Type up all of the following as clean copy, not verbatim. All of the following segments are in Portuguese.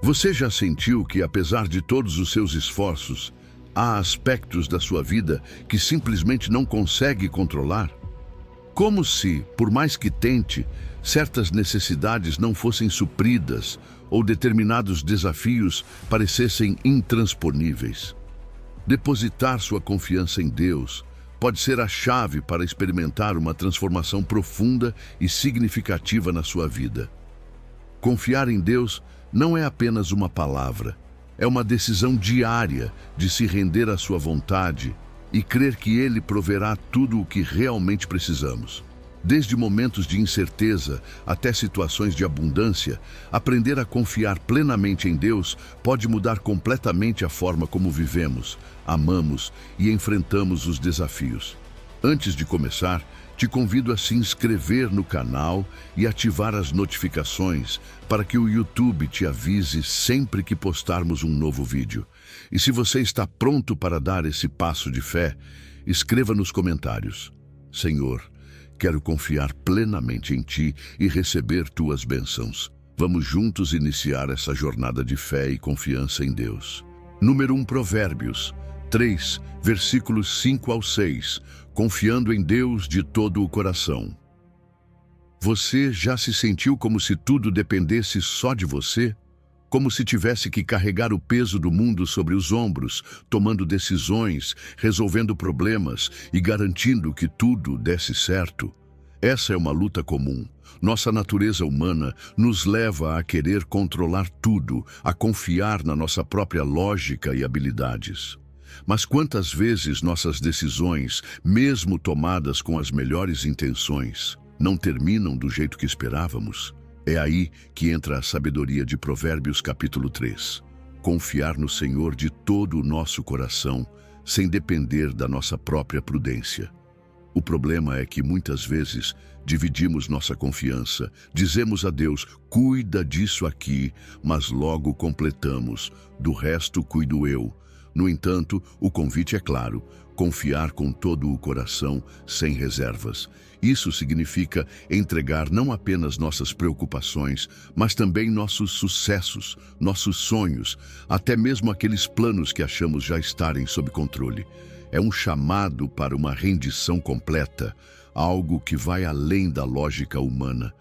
Você já sentiu que, apesar de todos os seus esforços, há aspectos da sua vida que simplesmente não consegue controlar? Como se, por mais que tente, certas necessidades não fossem supridas ou determinados desafios parecessem intransponíveis. Depositar sua confiança em Deus pode ser a chave para experimentar uma transformação profunda e significativa na sua vida. Confiar em Deus não é apenas uma palavra, é uma decisão diária de se render à sua vontade e crer que Ele proverá tudo o que realmente precisamos. Desde momentos de incerteza até situações de abundância, aprender a confiar plenamente em Deus pode mudar completamente a forma como vivemos, amamos e enfrentamos os desafios. Antes de começar, te convido a se inscrever no canal e ativar as notificações para que o YouTube te avise sempre que postarmos um novo vídeo. E se você está pronto para dar esse passo de fé, escreva nos comentários: Senhor, quero confiar plenamente em Ti e receber Tuas bênçãos. Vamos juntos iniciar essa jornada de fé e confiança em Deus. Número 1, Provérbios 3, versículos 5 ao 6. Confiando em Deus de todo o coração. Você já se sentiu como se tudo dependesse só de você? Como se tivesse que carregar o peso do mundo sobre os ombros, tomando decisões, resolvendo problemas e garantindo que tudo desse certo? Essa é uma luta comum. Nossa natureza humana nos leva a querer controlar tudo, a confiar na nossa própria lógica e habilidades. Mas quantas vezes nossas decisões, mesmo tomadas com as melhores intenções, não terminam do jeito que esperávamos? É aí que entra a sabedoria de Provérbios capítulo 3. Confiar no Senhor de todo o nosso coração, sem depender da nossa própria prudência. O problema é que muitas vezes dividimos nossa confiança, dizemos a Deus: cuida disso aqui, mas logo completamos: do resto cuido eu. No entanto, o convite é claro: confiar com todo o coração, sem reservas. Isso significa entregar não apenas nossas preocupações, mas também nossos sucessos, nossos sonhos, até mesmo aqueles planos que achamos já estarem sob controle. É um chamado para uma rendição completa, algo que vai além da lógica humana.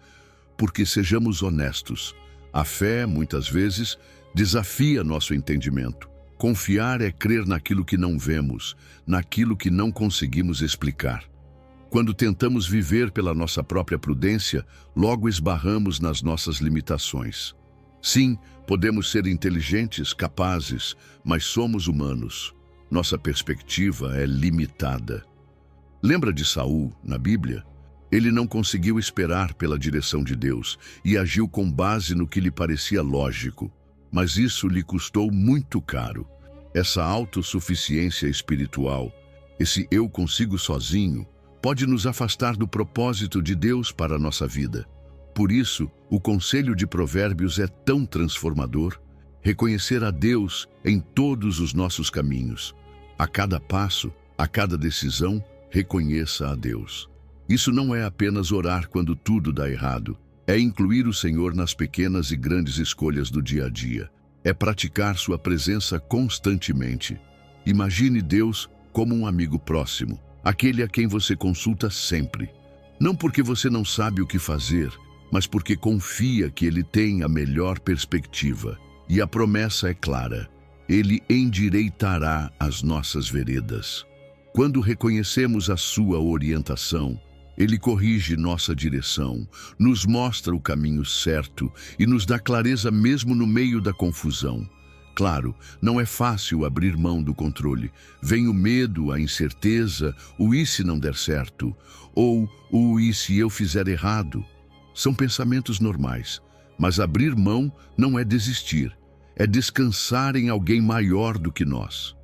Porque, sejamos honestos, a fé, muitas vezes, desafia nosso entendimento. Confiar é crer naquilo que não vemos, naquilo que não conseguimos explicar. Quando tentamos viver pela nossa própria prudência, logo esbarramos nas nossas limitações. Sim, podemos ser inteligentes, capazes, mas somos humanos. Nossa perspectiva é limitada. Lembra de Saul, na Bíblia? Ele não conseguiu esperar pela direção de Deus e agiu com base no que lhe parecia lógico. Mas isso lhe custou muito caro. Essa autossuficiência espiritual, esse eu consigo sozinho, pode nos afastar do propósito de Deus para a nossa vida. Por isso, o conselho de Provérbios é tão transformador: reconhecer a Deus em todos os nossos caminhos. A cada passo, a cada decisão, reconheça a Deus. Isso não é apenas orar quando tudo dá errado. É incluir o Senhor nas pequenas e grandes escolhas do dia a dia. É praticar sua presença constantemente. Imagine Deus como um amigo próximo, aquele a quem você consulta sempre. Não porque você não sabe o que fazer, mas porque confia que Ele tem a melhor perspectiva. E a promessa é clara: Ele endireitará as nossas veredas. Quando reconhecemos a sua orientação, Ele corrige nossa direção, nos mostra o caminho certo e nos dá clareza mesmo no meio da confusão. Claro, não é fácil abrir mão do controle. Vem o medo, a incerteza, o e se não der certo, ou o e se eu fizer errado. São pensamentos normais, mas abrir mão não é desistir, é descansar em alguém maior do que nós.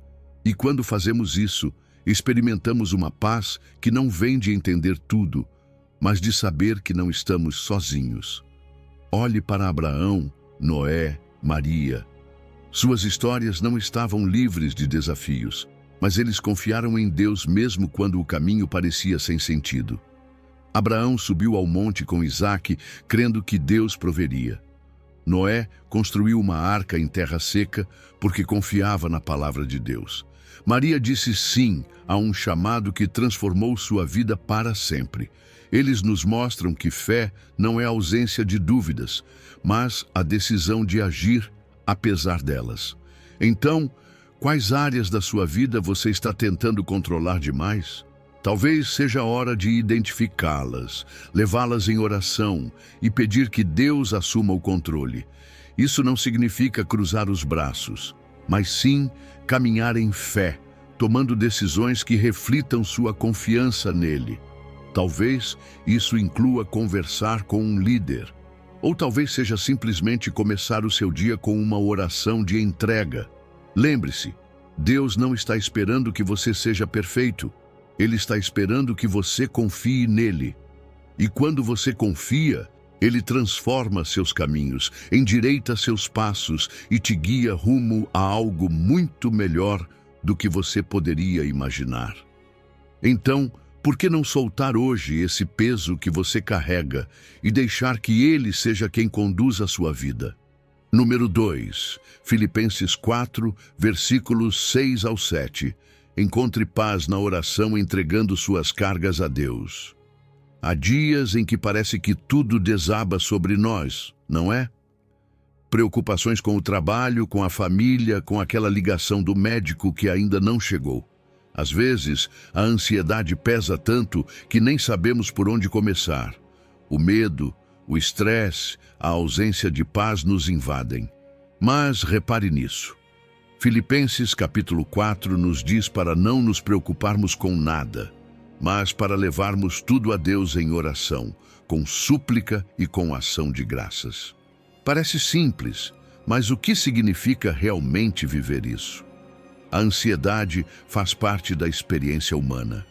E quando fazemos isso, experimentamos uma paz que não vem de entender tudo, mas de saber que não estamos sozinhos. Olhe para Abraão, Noé, Maria. Suas histórias não estavam livres de desafios, mas eles confiaram em Deus mesmo quando o caminho parecia sem sentido. Abraão subiu ao monte com Isaque, crendo que Deus proveria. Noé construiu uma arca em terra seca porque confiava na palavra de Deus. Maria disse sim a um chamado que transformou sua vida para sempre. Eles nos mostram que fé não é ausência de dúvidas, mas a decisão de agir apesar delas. Então, quais áreas da sua vida você está tentando controlar demais? Talvez seja a hora de identificá-las, levá-las em oração e pedir que Deus assuma o controle. Isso não significa cruzar os braços, mas sim caminhar em fé, tomando decisões que reflitam sua confiança nele. Talvez isso inclua conversar com um líder, ou talvez seja simplesmente começar o seu dia com uma oração de entrega. Lembre-se, Deus não está esperando que você seja perfeito. Ele está esperando que você confie nele. E quando você confia, ele transforma seus caminhos, endireita seus passos e te guia rumo a algo muito melhor do que você poderia imaginar. Então, por que não soltar hoje esse peso que você carrega e deixar que ele seja quem conduza a sua vida? Número 2, Filipenses 4, versículos 6 ao 7. Encontre paz na oração entregando suas cargas a Deus. Há dias em que parece que tudo desaba sobre nós, não é? Preocupações com o trabalho, com a família, com aquela ligação do médico que ainda não chegou. Às vezes, a ansiedade pesa tanto que nem sabemos por onde começar. O medo, o estresse, a ausência de paz nos invadem. Mas repare nisso. Filipenses capítulo 4 nos diz para não nos preocuparmos com nada, mas para levarmos tudo a Deus em oração, com súplica e com ação de graças. Parece simples, mas o que significa realmente viver isso? A ansiedade faz parte da experiência humana.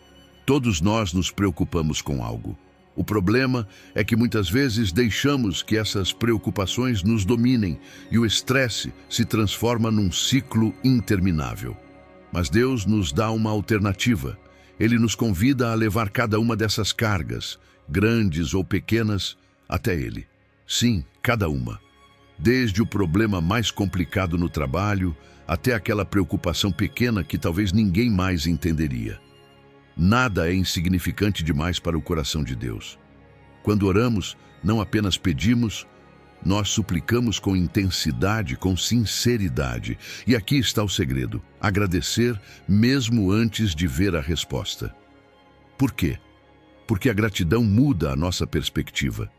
Todos nós nos preocupamos com algo. O problema é que muitas vezes deixamos que essas preocupações nos dominem e o estresse se transforma num ciclo interminável. Mas Deus nos dá uma alternativa. Ele nos convida a levar cada uma dessas cargas, grandes ou pequenas, até Ele. Sim, cada uma. Desde o problema mais complicado no trabalho até aquela preocupação pequena que talvez ninguém mais entenderia. Nada é insignificante demais para o coração de Deus. Quando oramos, não apenas pedimos, nós suplicamos com intensidade, com sinceridade. E aqui está o segredo: agradecer mesmo antes de ver a resposta. Por quê? Porque a gratidão muda a nossa perspectiva.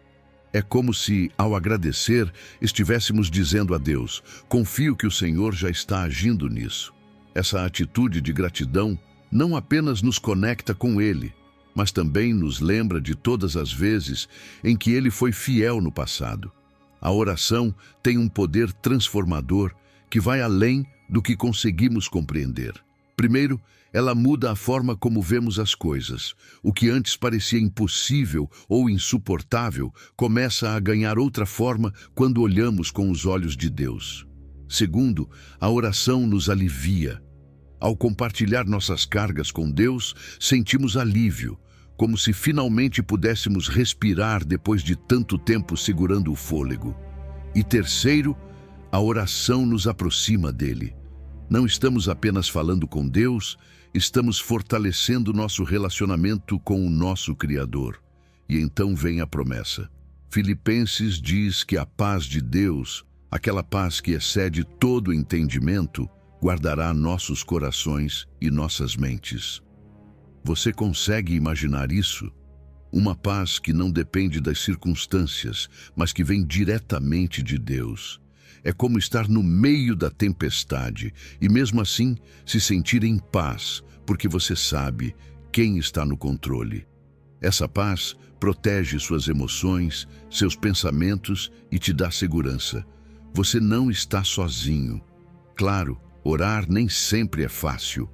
É como se, ao agradecer, estivéssemos dizendo a Deus: confio que o Senhor já está agindo nisso. Essa atitude de gratidão não apenas nos conecta com Ele, mas também nos lembra de todas as vezes em que Ele foi fiel no passado. A oração tem um poder transformador que vai além do que conseguimos compreender. Primeiro, ela muda a forma como vemos as coisas. O que antes parecia impossível ou insuportável começa a ganhar outra forma quando olhamos com os olhos de Deus. Segundo, a oração nos alivia. Ao compartilhar nossas cargas com Deus, sentimos alívio, como se finalmente pudéssemos respirar depois de tanto tempo segurando o fôlego. E terceiro, a oração nos aproxima dele. Não estamos apenas falando com Deus, estamos fortalecendo nosso relacionamento com o nosso Criador. E então vem a promessa. Filipenses diz que a paz de Deus, aquela paz que excede todo entendimento, guardará nossos corações e nossas mentes. Você consegue imaginar isso? Uma paz que não depende das circunstâncias, mas que vem diretamente de Deus. É como estar no meio da tempestade e, mesmo assim, se sentir em paz, porque você sabe quem está no controle. Essa paz protege suas emoções, seus pensamentos e te dá segurança. Você não está sozinho. Claro, orar nem sempre é fácil.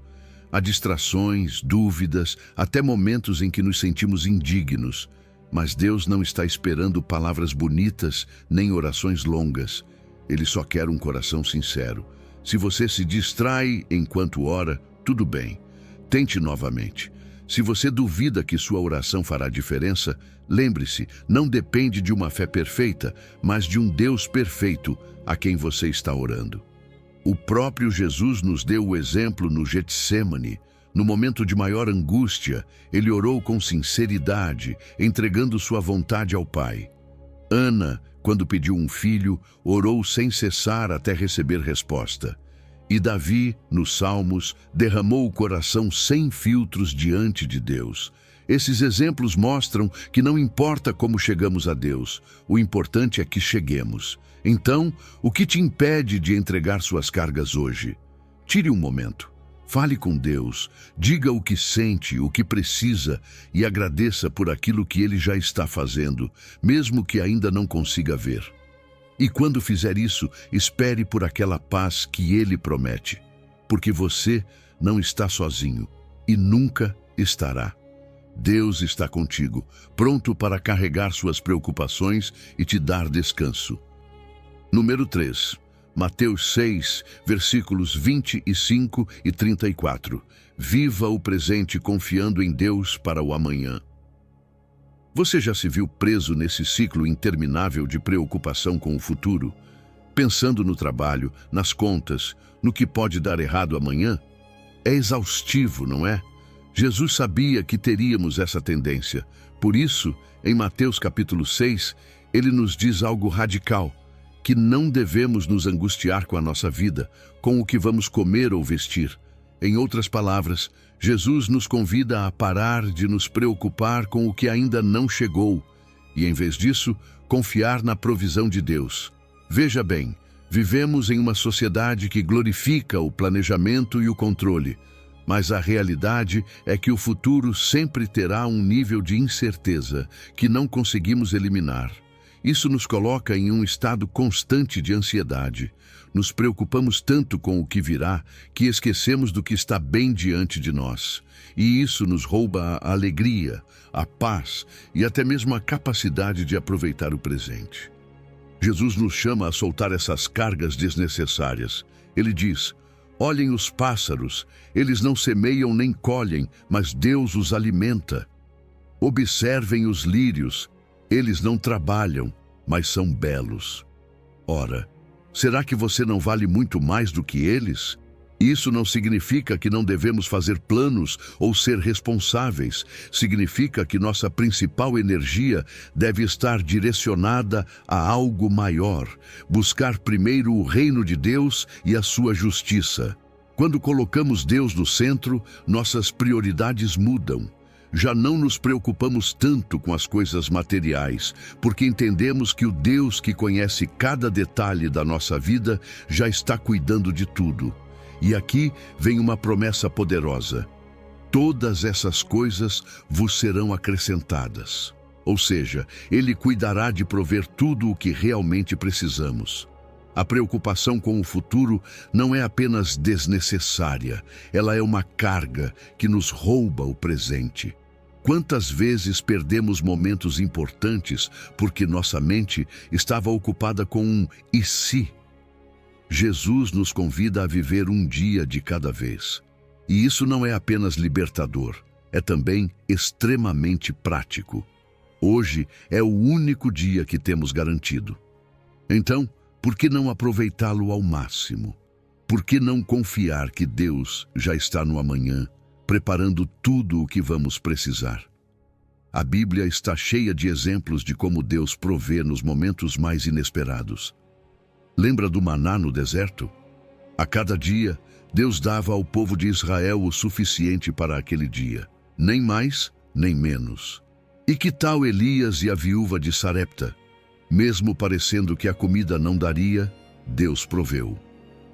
Há distrações, dúvidas, até momentos em que nos sentimos indignos. Mas Deus não está esperando palavras bonitas nem orações longas. Ele só quer um coração sincero. Se você se distrai enquanto ora, tudo bem. Tente novamente. Se você duvida que sua oração fará diferença, lembre-se, não depende de uma fé perfeita, mas de um Deus perfeito a quem você está orando. O próprio Jesus nos deu o exemplo no Getsêmani. No momento de maior angústia, ele orou com sinceridade, entregando sua vontade ao Pai. Ana, quando pediu um filho, orou sem cessar até receber resposta. E Davi, nos Salmos, derramou o coração sem filtros diante de Deus. Esses exemplos mostram que não importa como chegamos a Deus, o importante é que cheguemos. Então, o que te impede de entregar suas cargas hoje? Tire um momento. Fale com Deus, diga o que sente, o que precisa e agradeça por aquilo que Ele já está fazendo, mesmo que ainda não consiga ver. E quando fizer isso, espere por aquela paz que Ele promete, porque você não está sozinho e nunca estará. Deus está contigo, pronto para carregar suas preocupações e te dar descanso. Número 3. Mateus 6, versículos 25 e 34. Viva o presente confiando em Deus para o amanhã. Você já se viu preso nesse ciclo interminável de preocupação com o futuro? Pensando no trabalho, nas contas, no que pode dar errado amanhã? É exaustivo, não é? Jesus sabia que teríamos essa tendência. Por isso, em Mateus capítulo 6, ele nos diz algo radical, que não devemos nos angustiar com a nossa vida, com o que vamos comer ou vestir. Em outras palavras, Jesus nos convida a parar de nos preocupar com o que ainda não chegou e, em vez disso, confiar na provisão de Deus. Veja bem, vivemos em uma sociedade que glorifica o planejamento e o controle, mas a realidade é que o futuro sempre terá um nível de incerteza que não conseguimos eliminar. Isso nos coloca em um estado constante de ansiedade. Nos preocupamos tanto com o que virá que esquecemos do que está bem diante de nós. E isso nos rouba a alegria, a paz e até mesmo a capacidade de aproveitar o presente. Jesus nos chama a soltar essas cargas desnecessárias. Ele diz: olhem os pássaros, eles não semeiam nem colhem, mas Deus os alimenta. Observem os lírios, eles não trabalham, mas são belos. Ora, será que você não vale muito mais do que eles? Isso não significa que não devemos fazer planos ou ser responsáveis. Significa que nossa principal energia deve estar direcionada a algo maior. Buscar primeiro o reino de Deus e a sua justiça. Quando colocamos Deus no centro, nossas prioridades mudam. Já não nos preocupamos tanto com as coisas materiais, porque entendemos que o Deus que conhece cada detalhe da nossa vida já está cuidando de tudo. E aqui vem uma promessa poderosa: todas essas coisas vos serão acrescentadas. Ou seja, Ele cuidará de prover tudo o que realmente precisamos. A preocupação com o futuro não é apenas desnecessária, ela é uma carga que nos rouba o presente. Quantas vezes perdemos momentos importantes porque nossa mente estava ocupada com um "e se?". Jesus nos convida a viver um dia de cada vez. E isso não é apenas libertador, é também extremamente prático. Hoje é o único dia que temos garantido. Então, por que não aproveitá-lo ao máximo? Por que não confiar que Deus já está no amanhã, preparando tudo o que vamos precisar? A Bíblia está cheia de exemplos de como Deus provê nos momentos mais inesperados. Lembra do maná no deserto? A cada dia, Deus dava ao povo de Israel o suficiente para aquele dia, nem mais, nem menos. E que tal Elias e a viúva de Sarepta? Mesmo parecendo que a comida não daria, Deus proveu.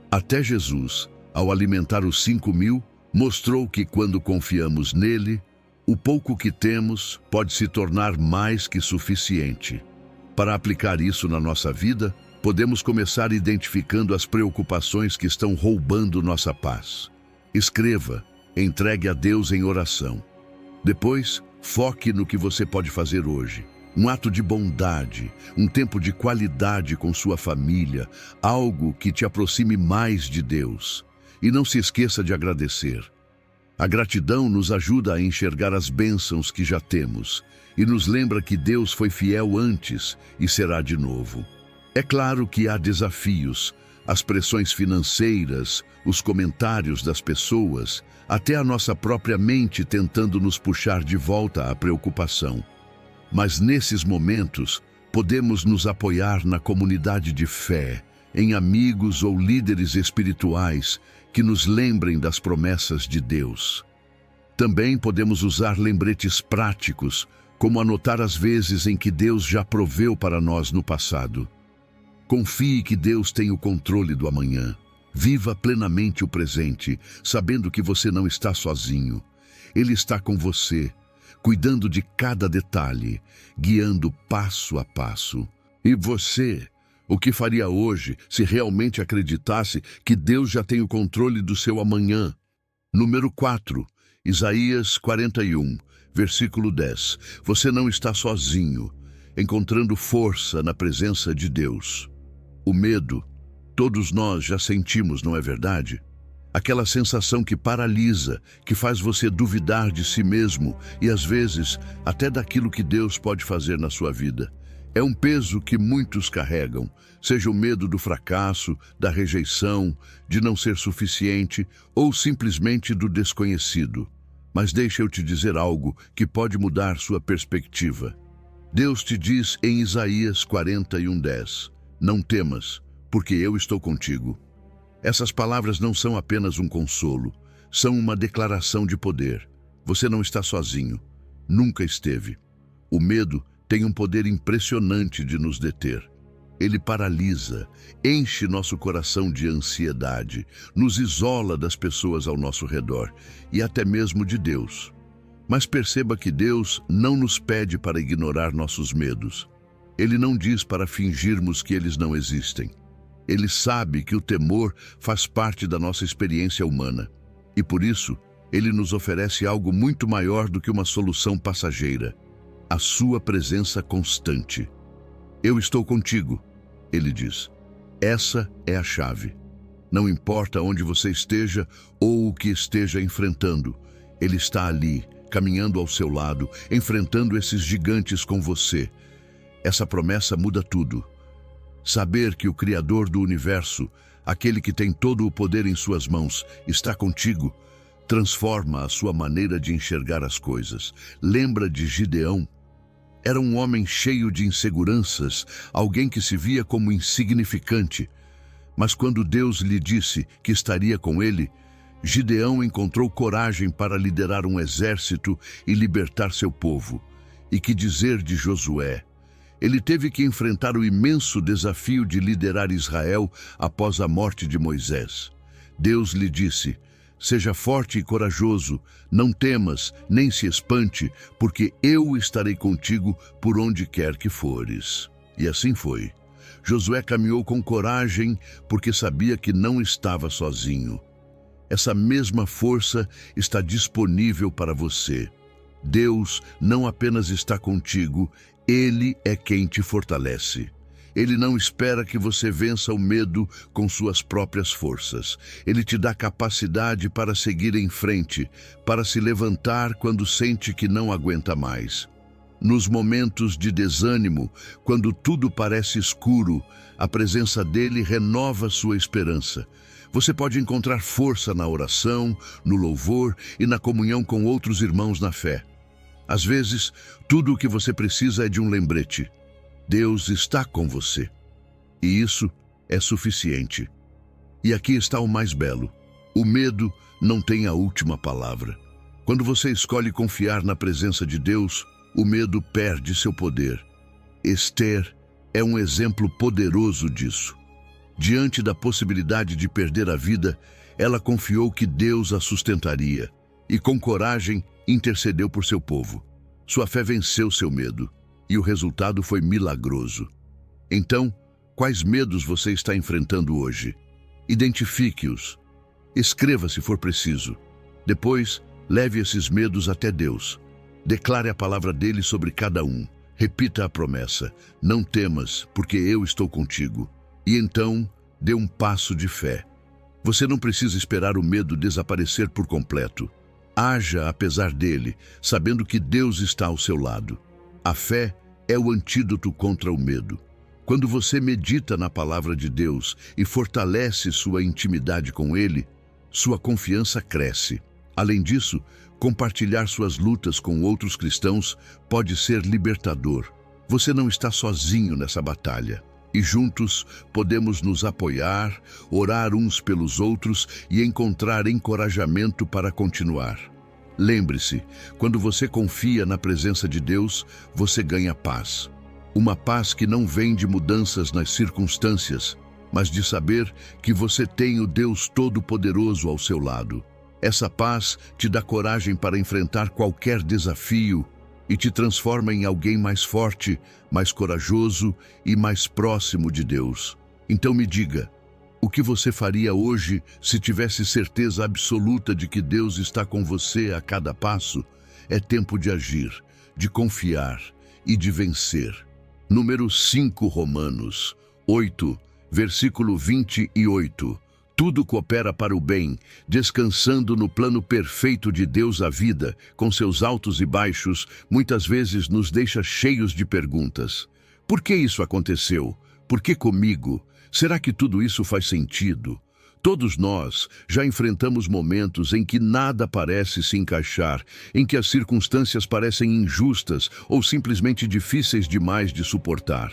Até Jesus, ao alimentar os 5.000, mostrou que quando confiamos nele, o pouco que temos pode se tornar mais que suficiente. Para aplicar isso na nossa vida, podemos começar identificando as preocupações que estão roubando nossa paz. Escreva, entregue a Deus em oração. Depois, foque no que você pode fazer hoje. Um ato de bondade, um tempo de qualidade com sua família, algo que te aproxime mais de Deus. E não se esqueça de agradecer. A gratidão nos ajuda a enxergar as bênçãos que já temos e nos lembra que Deus foi fiel antes e será de novo. É claro que há desafios, as pressões financeiras, os comentários das pessoas, até a nossa própria mente tentando nos puxar de volta à preocupação. Mas nesses momentos, podemos nos apoiar na comunidade de fé, em amigos ou líderes espirituais que nos lembrem das promessas de Deus. Também podemos usar lembretes práticos, como anotar as vezes em que Deus já proveu para nós no passado. Confie que Deus tem o controle do amanhã. Viva plenamente o presente, sabendo que você não está sozinho. Ele está com você, cuidando de cada detalhe, guiando passo a passo. E você, o que faria hoje se realmente acreditasse que Deus já tem o controle do seu amanhã? Número 4, Isaías 41, versículo 10. Você não está sozinho, encontrando força na presença de Deus. O medo, todos nós já sentimos, não é verdade? Aquela sensação que paralisa, que faz você duvidar de si mesmo e, às vezes, até daquilo que Deus pode fazer na sua vida. É um peso que muitos carregam, seja o medo do fracasso, da rejeição, de não ser suficiente ou simplesmente do desconhecido. Mas deixa eu te dizer algo que pode mudar sua perspectiva. Deus te diz em Isaías 41:10, não temas, porque eu estou contigo. Essas palavras não são apenas um consolo, são uma declaração de poder. Você não está sozinho, nunca esteve. O medo tem um poder impressionante de nos deter. Ele paralisa, enche nosso coração de ansiedade, nos isola das pessoas ao nosso redor e até mesmo de Deus. Mas perceba que Deus não nos pede para ignorar nossos medos. Ele não diz para fingirmos que eles não existem. Ele sabe que o temor faz parte da nossa experiência humana. E por isso, ele nos oferece algo muito maior do que uma solução passageira. A sua presença constante. Eu estou contigo, ele diz. Essa é a chave. Não importa onde você esteja ou o que esteja enfrentando, ele está ali, caminhando ao seu lado, enfrentando esses gigantes com você. Essa promessa muda tudo. Saber que o Criador do universo, aquele que tem todo o poder em suas mãos, está contigo, transforma a sua maneira de enxergar as coisas. Lembra de Gideão? Era um homem cheio de inseguranças, alguém que se via como insignificante. Mas quando Deus lhe disse que estaria com ele, Gideão encontrou coragem para liderar um exército e libertar seu povo. E que dizer de Josué? Ele teve que enfrentar o imenso desafio de liderar Israel após a morte de Moisés. Deus lhe disse: seja forte e corajoso, não temas, nem se espante, porque eu estarei contigo por onde quer que fores. E assim foi. Josué caminhou com coragem porque sabia que não estava sozinho. Essa mesma força está disponível para você. Deus não apenas está contigo, Ele é quem te fortalece. Ele não espera que você vença o medo com suas próprias forças. Ele te dá capacidade para seguir em frente, para se levantar quando sente que não aguenta mais. Nos momentos de desânimo, quando tudo parece escuro, a presença dele renova sua esperança. Você pode encontrar força na oração, no louvor e na comunhão com outros irmãos na fé. Às vezes, tudo o que você precisa é de um lembrete. Deus está com você. E isso é suficiente. E aqui está o mais belo. O medo não tem a última palavra. Quando você escolhe confiar na presença de Deus, o medo perde seu poder. Esther é um exemplo poderoso disso. Diante da possibilidade de perder a vida, ela confiou que Deus a sustentaria e, com coragem, intercedeu por seu povo. Sua fé venceu seu medo e o resultado foi milagroso. Então, quais medos você está enfrentando hoje? Identifique-os. Escreva se for preciso. Depois, leve esses medos até Deus. Declare a palavra dele sobre cada um. Repita a promessa: não temas, porque eu estou contigo. E então, dê um passo de fé. Você não precisa esperar o medo desaparecer por completo. Haja apesar dele, sabendo que Deus está ao seu lado. A fé é o antídoto contra o medo. Quando você medita na palavra de Deus e fortalece sua intimidade com Ele, sua confiança cresce. Além disso, compartilhar suas lutas com outros cristãos pode ser libertador. Você não está sozinho nessa batalha. E juntos podemos nos apoiar, orar uns pelos outros e encontrar encorajamento para continuar. Lembre-se, quando você confia na presença de Deus, você ganha paz. Uma paz que não vem de mudanças nas circunstâncias, mas de saber que você tem o Deus Todo-Poderoso ao seu lado. Essa paz te dá coragem para enfrentar qualquer desafio e te transforma em alguém mais forte, mais corajoso e mais próximo de Deus. Então me diga, o que você faria hoje se tivesse certeza absoluta de que Deus está com você a cada passo? É tempo de agir, de confiar e de vencer. Número 5, Romanos 8, versículo 28. Tudo coopera para o bem, descansando no plano perfeito de Deus. A vida, com seus altos e baixos, muitas vezes nos deixa cheios de perguntas. Por que isso aconteceu? Por que comigo? Será que tudo isso faz sentido? Todos nós já enfrentamos momentos em que nada parece se encaixar, em que as circunstâncias parecem injustas ou simplesmente difíceis demais de suportar.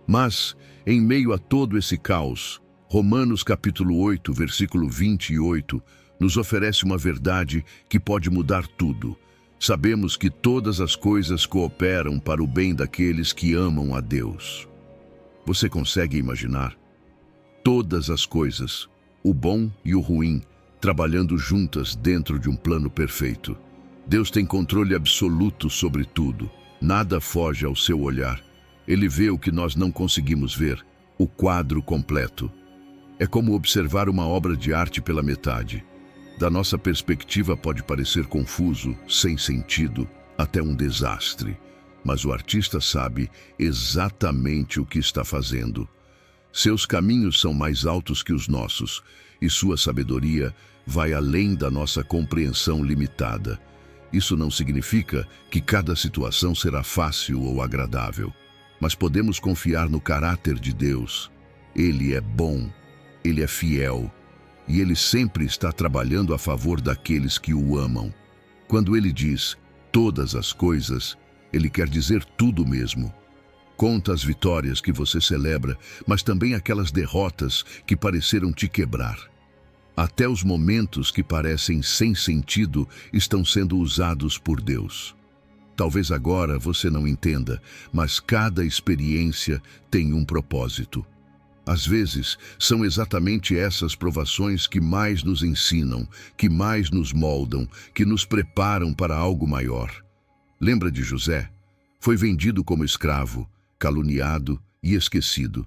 Mas, em meio a todo esse caos, Romanos capítulo 8, versículo 28, nos oferece uma verdade que pode mudar tudo. Sabemos que todas as coisas cooperam para o bem daqueles que amam a Deus. Você consegue imaginar? Todas as coisas, o bom e o ruim, trabalhando juntas dentro de um plano perfeito. Deus tem controle absoluto sobre tudo. Nada foge ao seu olhar. Ele vê o que nós não conseguimos ver, o quadro completo. É como observar uma obra de arte pela metade. Da nossa perspectiva pode parecer confuso, sem sentido, até um desastre. Mas o artista sabe exatamente o que está fazendo. Seus caminhos são mais altos que os nossos, e sua sabedoria vai além da nossa compreensão limitada. Isso não significa que cada situação será fácil ou agradável, mas podemos confiar no caráter de Deus. Ele é bom. Ele é fiel, e Ele sempre está trabalhando a favor daqueles que o amam. Quando Ele diz todas as coisas, Ele quer dizer tudo mesmo. Conta as vitórias que você celebra, mas também aquelas derrotas que pareceram te quebrar. Até os momentos que parecem sem sentido estão sendo usados por Deus. Talvez agora você não entenda, mas cada experiência tem um propósito. Às vezes, são exatamente essas provações que mais nos ensinam, que mais nos moldam, que nos preparam para algo maior. Lembra de José? Foi vendido como escravo, caluniado e esquecido.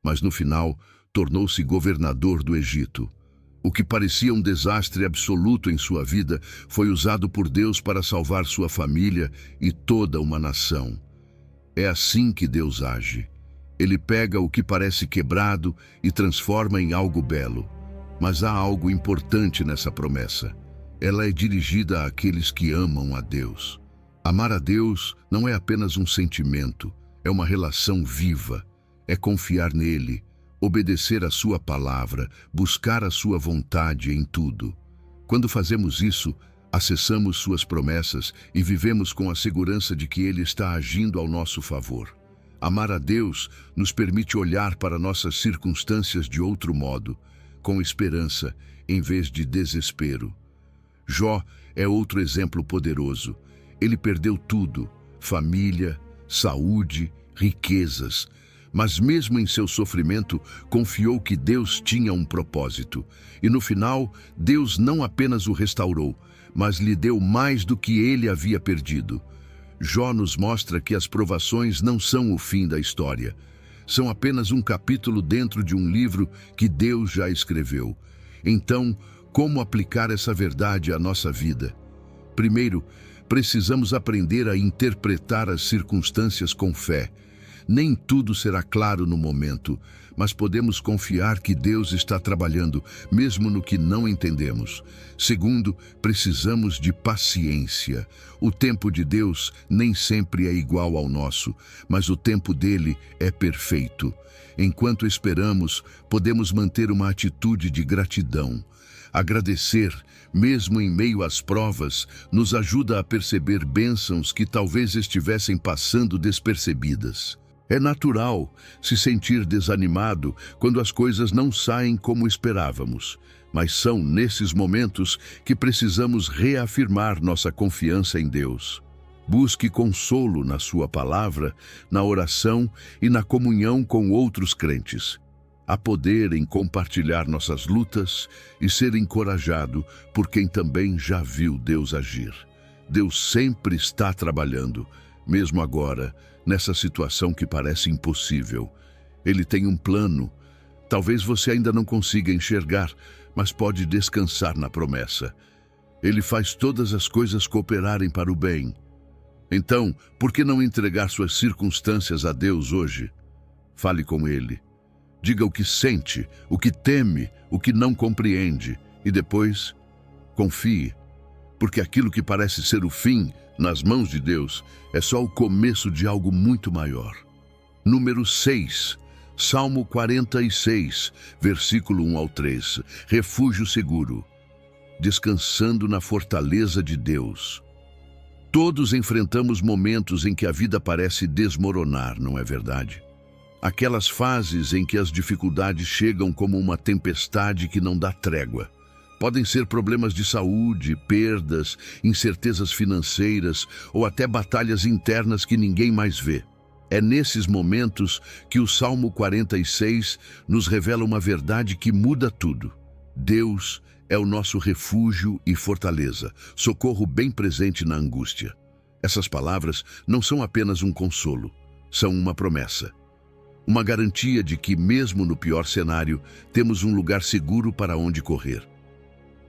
Mas no final, tornou-se governador do Egito. O que parecia um desastre absoluto em sua vida foi usado por Deus para salvar sua família e toda uma nação. É assim que Deus age. Ele pega o que parece quebrado e transforma em algo belo. Mas há algo importante nessa promessa. Ela é dirigida àqueles que amam a Deus. Amar a Deus não é apenas um sentimento, é uma relação viva. É confiar nele, obedecer a sua palavra, buscar a sua vontade em tudo. Quando fazemos isso, acessamos suas promessas e vivemos com a segurança de que ele está agindo ao nosso favor. Amar a Deus nos permite olhar para nossas circunstâncias de outro modo, com esperança em vez de desespero. Jó é outro exemplo poderoso. Ele perdeu tudo, família, saúde, riquezas, mas mesmo em seu sofrimento confiou que Deus tinha um propósito. E no final, Deus não apenas o restaurou, mas lhe deu mais do que ele havia perdido. Jó nos mostra que as provações não são o fim da história. São apenas um capítulo dentro de um livro que Deus já escreveu. Então, como aplicar essa verdade à nossa vida? Primeiro, precisamos aprender a interpretar as circunstâncias com fé. Nem tudo será claro no momento, mas podemos confiar que Deus está trabalhando, mesmo no que não entendemos. Segundo, precisamos de paciência. O tempo de Deus nem sempre é igual ao nosso, mas o tempo dele é perfeito. Enquanto esperamos, podemos manter uma atitude de gratidão. Agradecer, mesmo em meio às provas, nos ajuda a perceber bênçãos que talvez estivessem passando despercebidas. É natural se sentir desanimado quando as coisas não saem como esperávamos, mas são nesses momentos que precisamos reafirmar nossa confiança em Deus. Busque consolo na sua palavra, na oração e na comunhão com outros crentes. Há poder em compartilhar nossas lutas e ser encorajado por quem também já viu Deus agir. Deus sempre está trabalhando, mesmo agora, nessa situação que parece impossível. Ele tem um plano. Talvez você ainda não consiga enxergar, mas pode descansar na promessa. Ele faz todas as coisas cooperarem para o bem. Então, por que não entregar suas circunstâncias a Deus hoje? Fale com Ele. Diga o que sente, o que teme, o que não compreende, e depois, confie, porque aquilo que parece ser o fim, nas mãos de Deus, é só o começo de algo muito maior. Número 6, Salmo 46, versículo 1 ao 3, refúgio seguro, descansando na fortaleza de Deus. Todos enfrentamos momentos em que a vida parece desmoronar, não é verdade? Aquelas fases em que as dificuldades chegam como uma tempestade que não dá trégua. Podem ser problemas de saúde, perdas, incertezas financeiras ou até batalhas internas que ninguém mais vê. É nesses momentos que o Salmo 46 nos revela uma verdade que muda tudo. Deus é o nosso refúgio e fortaleza, socorro bem presente na angústia. Essas palavras não são apenas um consolo, são uma promessa. Uma garantia de que, mesmo no pior cenário, temos um lugar seguro para onde correr.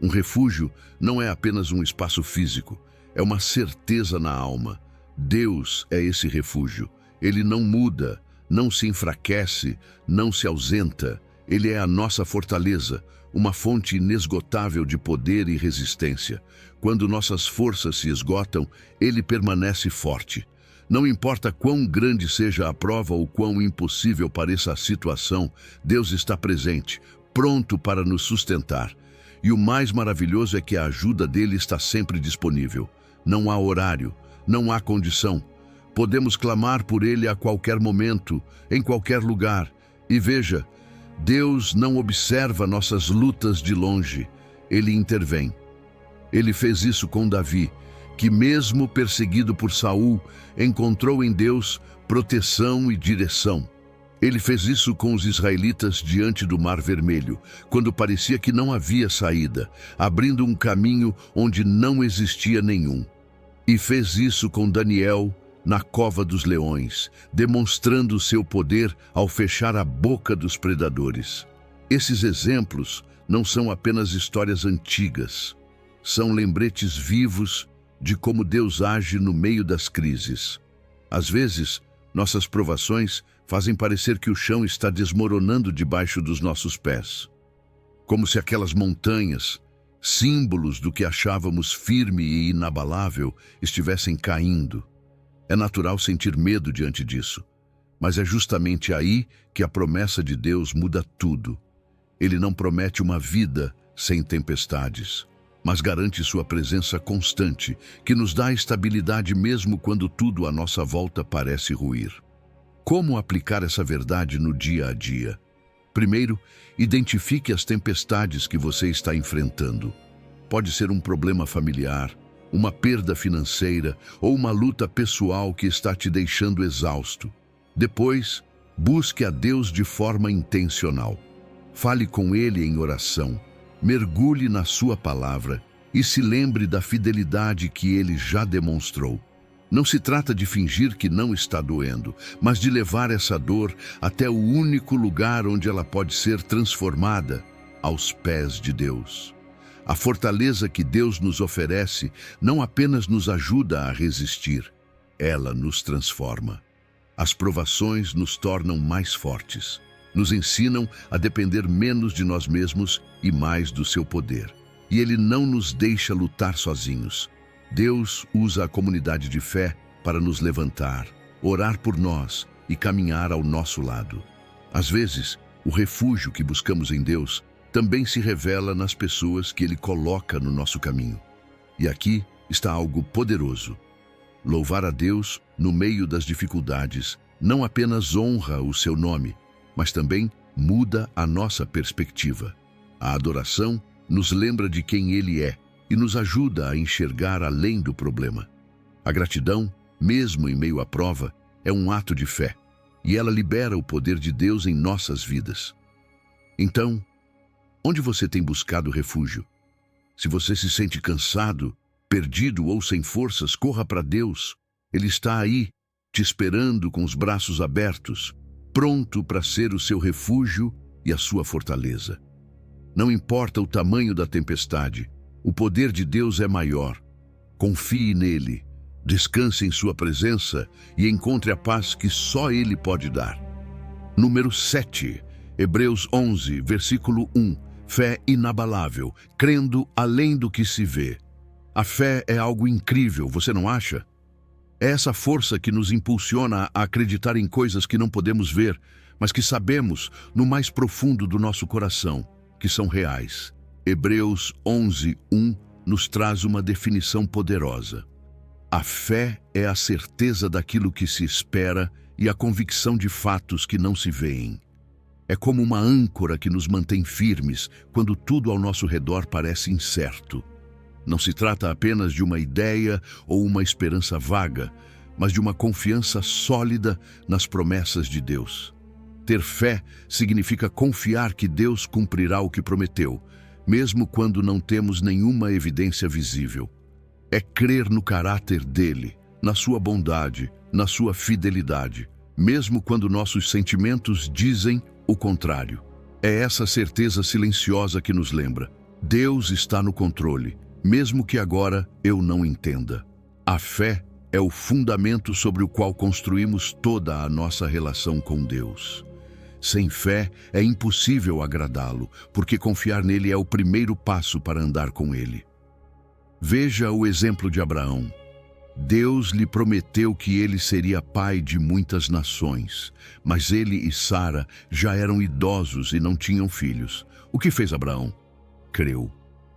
Um refúgio não é apenas um espaço físico, é uma certeza na alma. Deus é esse refúgio. Ele não muda, não se enfraquece, não se ausenta. Ele é a nossa fortaleza, uma fonte inesgotável de poder e resistência. Quando nossas forças se esgotam, ele permanece forte. Não importa quão grande seja a prova ou quão impossível pareça a situação, Deus está presente, pronto para nos sustentar. E o mais maravilhoso é que a ajuda dele está sempre disponível. Não há horário, não há condição. Podemos clamar por ele a qualquer momento, em qualquer lugar. E veja, Deus não observa nossas lutas de longe, ele intervém. Ele fez isso com Davi, que mesmo perseguido por Saul, encontrou em Deus proteção e direção. Ele fez isso com os israelitas diante do Mar Vermelho, quando parecia que não havia saída, abrindo um caminho onde não existia nenhum. E fez isso com Daniel na cova dos leões, demonstrando seu poder ao fechar a boca dos predadores. Esses exemplos não são apenas histórias antigas, são lembretes vivos de como Deus age no meio das crises. Às vezes, nossas provações fazem parecer que o chão está desmoronando debaixo dos nossos pés. Como se aquelas montanhas, símbolos do que achávamos firme e inabalável, estivessem caindo. É natural sentir medo diante disso, mas é justamente aí que a promessa de Deus muda tudo. Ele não promete uma vida sem tempestades, mas garante sua presença constante, que nos dá estabilidade mesmo quando tudo à nossa volta parece ruir. Como aplicar essa verdade no dia a dia? Primeiro, identifique as tempestades que você está enfrentando. Pode ser um problema familiar, uma perda financeira ou uma luta pessoal que está te deixando exausto. Depois, busque a Deus de forma intencional. Fale com Ele em oração. Mergulhe na sua palavra e se lembre da fidelidade que Ele já demonstrou. Não se trata de fingir que não está doendo, mas de levar essa dor até o único lugar onde ela pode ser transformada, aos pés de Deus. A fortaleza que Deus nos oferece não apenas nos ajuda a resistir, ela nos transforma. As provações nos tornam mais fortes. Nos ensinam a depender menos de nós mesmos e mais do seu poder. E Ele não nos deixa lutar sozinhos. Deus usa a comunidade de fé para nos levantar, orar por nós e caminhar ao nosso lado. Às vezes, o refúgio que buscamos em Deus também se revela nas pessoas que Ele coloca no nosso caminho. E aqui está algo poderoso. Louvar a Deus no meio das dificuldades não apenas honra o seu nome, mas também muda a nossa perspectiva. A adoração nos lembra de quem Ele é e nos ajuda a enxergar além do problema. A gratidão, mesmo em meio à prova, é um ato de fé, e ela libera o poder de Deus em nossas vidas. Então, onde você tem buscado refúgio? Se você se sente cansado, perdido ou sem forças, corra para Deus. Ele está aí, te esperando com os braços abertos, pronto para ser o seu refúgio e a sua fortaleza. Não importa o tamanho da tempestade, o poder de Deus é maior. Confie nele, descanse em sua presença e encontre a paz que só Ele pode dar. Número 7, Hebreus 11, versículo 1. Fé inabalável, crendo além do que se vê. A fé é algo incrível, você não acha? É essa força que nos impulsiona a acreditar em coisas que não podemos ver, mas que sabemos no mais profundo do nosso coração, que são reais. Hebreus 11, 1 nos traz uma definição poderosa. A fé é a certeza daquilo que se espera e a convicção de fatos que não se veem. É como uma âncora que nos mantém firmes quando tudo ao nosso redor parece incerto. Não se trata apenas de uma ideia ou uma esperança vaga, mas de uma confiança sólida nas promessas de Deus. Ter fé significa confiar que Deus cumprirá o que prometeu, mesmo quando não temos nenhuma evidência visível. É crer no caráter dele, na sua bondade, na sua fidelidade, mesmo quando nossos sentimentos dizem o contrário. É essa certeza silenciosa que nos lembra: Deus está no controle, mesmo que agora eu não entenda. A fé é o fundamento sobre o qual construímos toda a nossa relação com Deus. Sem fé é impossível agradá-lo, porque confiar nele é o primeiro passo para andar com ele. Veja o exemplo de Abraão. Deus lhe prometeu que ele seria pai de muitas nações, mas ele e Sara já eram idosos e não tinham filhos. O que fez Abraão? Creu.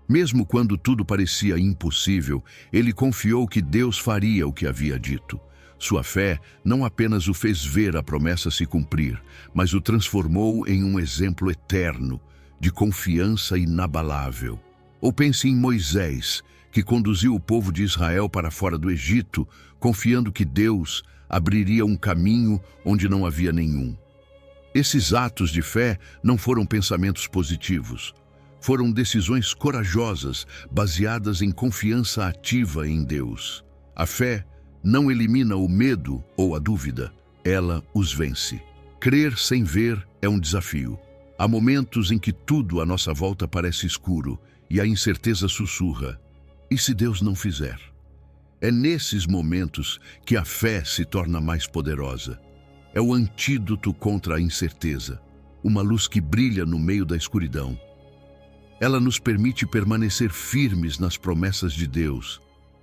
Mesmo quando tudo parecia impossível, ele confiou que Deus faria o que havia dito. Sua fé não apenas o fez ver a promessa se cumprir, mas o transformou em um exemplo eterno de confiança inabalável. Ou pense em Moisés, que conduziu o povo de Israel para fora do Egito, confiando que Deus abriria um caminho onde não havia nenhum. Esses atos de fé não foram pensamentos positivos. Foram decisões corajosas, baseadas em confiança ativa em Deus. A fé não elimina o medo ou a dúvida, ela os vence. Crer sem ver é um desafio. Há momentos em que tudo à nossa volta parece escuro e a incerteza sussurra: e se Deus não fizer? É nesses momentos que a fé se torna mais poderosa. É o antídoto contra a incerteza, uma luz que brilha no meio da escuridão. Ela nos permite permanecer firmes nas promessas de Deus,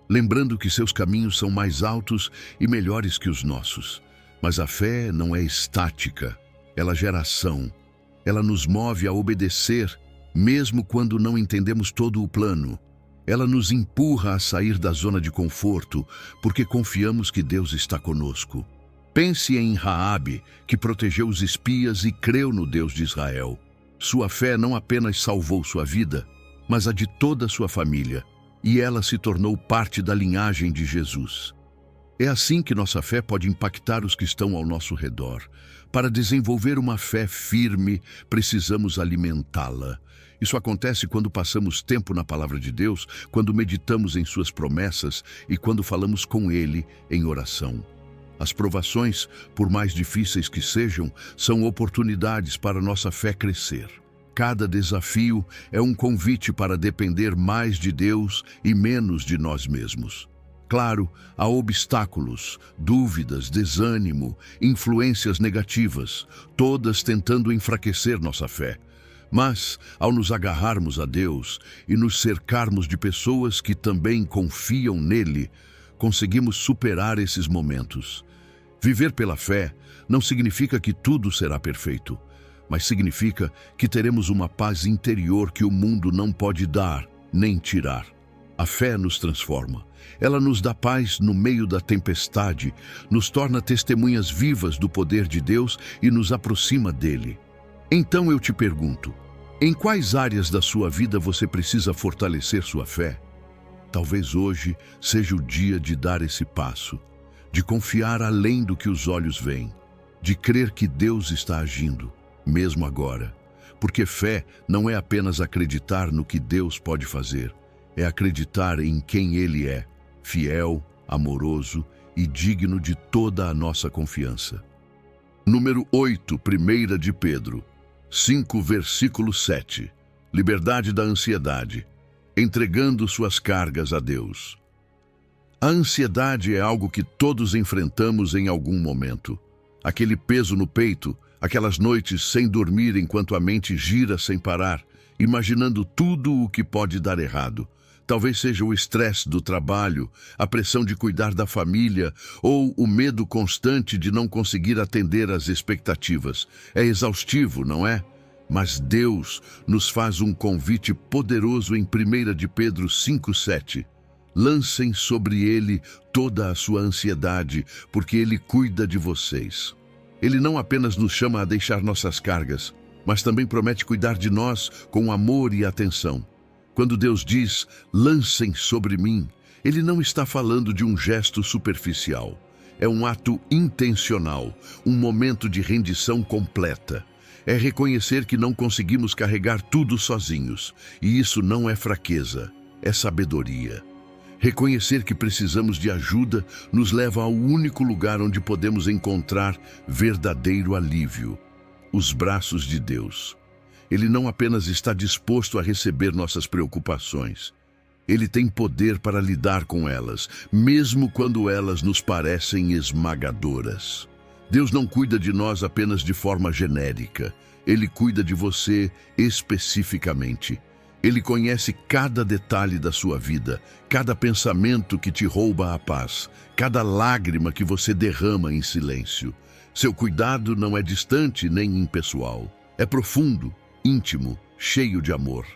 lembrando que seus caminhos são mais altos e melhores que os nossos. Mas a fé não é estática, ela gera ação. Ela nos move a obedecer, mesmo quando não entendemos todo o plano. Ela nos empurra a sair da zona de conforto, porque confiamos que Deus está conosco. Pense em Raabe, que protegeu os espias e creu no Deus de Israel. Sua fé não apenas salvou sua vida, mas a de toda a sua família, e ela se tornou parte da linhagem de Jesus. É assim que nossa fé pode impactar os que estão ao nosso redor. Para desenvolver uma fé firme, precisamos alimentá-la. Isso acontece quando passamos tempo na Palavra de Deus, quando meditamos em suas promessas e quando falamos com Ele em oração. As provações, por mais difíceis que sejam, são oportunidades para nossa fé crescer. Cada desafio é um convite para depender mais de Deus e menos de nós mesmos. claro, há obstáculos, dúvidas, desânimo, influências negativas, todas tentando enfraquecer nossa fé. Mas, ao nos agarrarmos a Deus e nos cercarmos de pessoas que também confiam nele, conseguimos superar esses momentos. Viver pela fé não significa que tudo será perfeito, mas significa que teremos uma paz interior que o mundo não pode dar nem tirar. A fé nos transforma. Ela nos dá paz no meio da tempestade, nos torna testemunhas vivas do poder de Deus e nos aproxima dele. Então eu te pergunto, em quais áreas da sua vida você precisa fortalecer sua fé? Talvez hoje seja o dia de dar esse passo, de confiar além do que os olhos veem, de crer que Deus está agindo, mesmo agora. Porque fé não é apenas acreditar no que Deus pode fazer, é acreditar em quem Ele é, fiel, amoroso e digno de toda a nossa confiança. Número 8, 1 de Pedro, 5, versículo 7. Liberdade da ansiedade, entregando suas cargas a Deus. A ansiedade é algo que todos enfrentamos em algum momento. Aquele peso no peito, aquelas noites sem dormir enquanto a mente gira sem parar, imaginando tudo o que pode dar errado. Talvez seja o estresse do trabalho, a pressão de cuidar da família ou o medo constante de não conseguir atender às expectativas. É exaustivo, não é? Mas Deus nos faz um convite poderoso em 1 de Pedro 5,7. Lancem sobre Ele toda a sua ansiedade, porque Ele cuida de vocês. Ele não apenas nos chama a deixar nossas cargas, mas também promete cuidar de nós com amor e atenção. Quando Deus diz, lancem sobre mim, Ele não está falando de um gesto superficial. É um ato intencional, um momento de rendição completa. É reconhecer que não conseguimos carregar tudo sozinhos, e isso não é fraqueza, é sabedoria. Reconhecer que precisamos de ajuda nos leva ao único lugar onde podemos encontrar verdadeiro alívio: os braços de Deus. Ele não apenas está disposto a receber nossas preocupações, Ele tem poder para lidar com elas, mesmo quando elas nos parecem esmagadoras. Deus não cuida de nós apenas de forma genérica. Ele cuida de você especificamente. Ele conhece cada detalhe da sua vida, cada pensamento que te rouba a paz, cada lágrima que você derrama em silêncio. Seu cuidado não é distante nem impessoal. É profundo, íntimo, cheio de amor.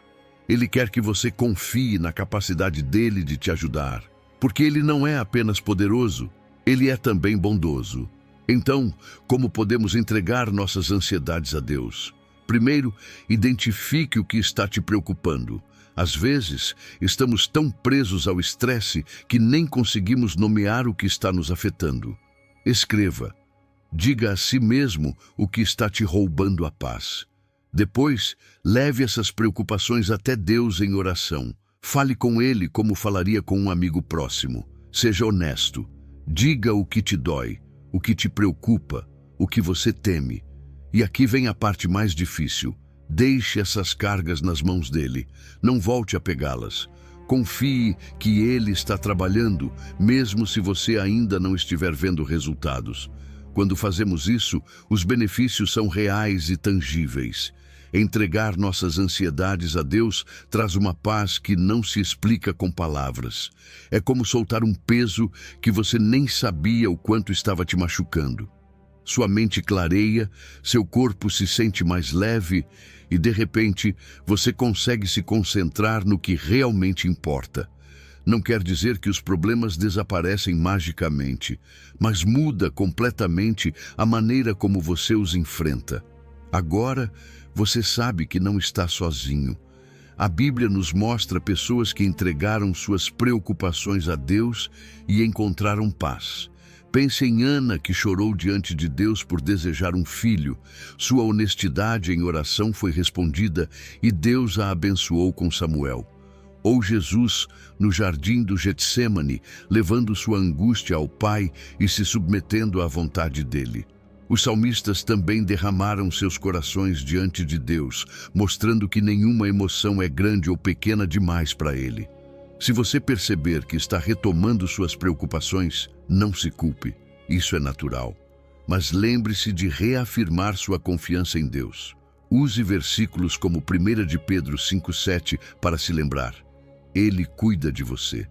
Ele quer que você confie na capacidade dele de te ajudar, porque ele não é apenas poderoso, ele é também bondoso. Então, como podemos entregar nossas ansiedades a Deus? Primeiro, identifique o que está te preocupando. Às vezes, estamos tão presos ao estresse que nem conseguimos nomear o que está nos afetando. Escreva. Diga a si mesmo o que está te roubando a paz. Depois, leve essas preocupações até Deus em oração. Fale com Ele como falaria com um amigo próximo. Seja honesto. Diga o que te dói, o que te preocupa, o que você teme. E aqui vem a parte mais difícil. Deixe essas cargas nas mãos dele. Não volte a pegá-las. Confie que ele está trabalhando, mesmo se você ainda não estiver vendo resultados. Quando fazemos isso, os benefícios são reais e tangíveis. Entregar nossas ansiedades a Deus traz uma paz que não se explica com palavras. É como soltar um peso que você nem sabia o quanto estava te machucando. Sua mente clareia, seu corpo se sente mais leve e, de repente, você consegue se concentrar no que realmente importa. Não quer dizer que os problemas desaparecem magicamente, mas muda completamente a maneira como você os enfrenta. Agora, você sabe que não está sozinho. A Bíblia nos mostra pessoas que entregaram suas preocupações a Deus e encontraram paz. Pense em Ana, que chorou diante de Deus por desejar um filho. Sua honestidade em oração foi respondida e Deus a abençoou com Samuel. Ou Jesus, no jardim do Getsêmani, levando sua angústia ao Pai e se submetendo à vontade dele. Os salmistas também derramaram seus corações diante de Deus, mostrando que nenhuma emoção é grande ou pequena demais para ele. Se você perceber que está retomando suas preocupações, não se culpe. Isso é natural. Mas lembre-se de reafirmar sua confiança em Deus. Use versículos como 1 de Pedro 5,7 para se lembrar. Ele cuida de você.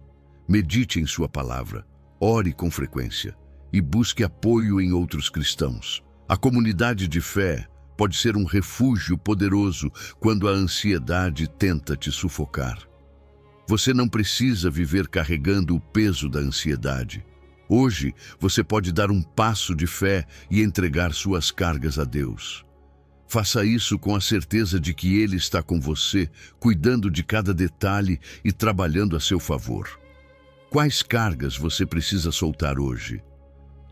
Medite em sua palavra. Ore com frequência. E busque apoio em outros cristãos. A comunidade de fé pode ser um refúgio poderoso quando a ansiedade tenta te sufocar. Você não precisa viver carregando o peso da ansiedade. Hoje, você pode dar um passo de fé e entregar suas cargas a Deus. Faça isso com a certeza de que Ele está com você, cuidando de cada detalhe e trabalhando a seu favor. Quais cargas você precisa soltar hoje?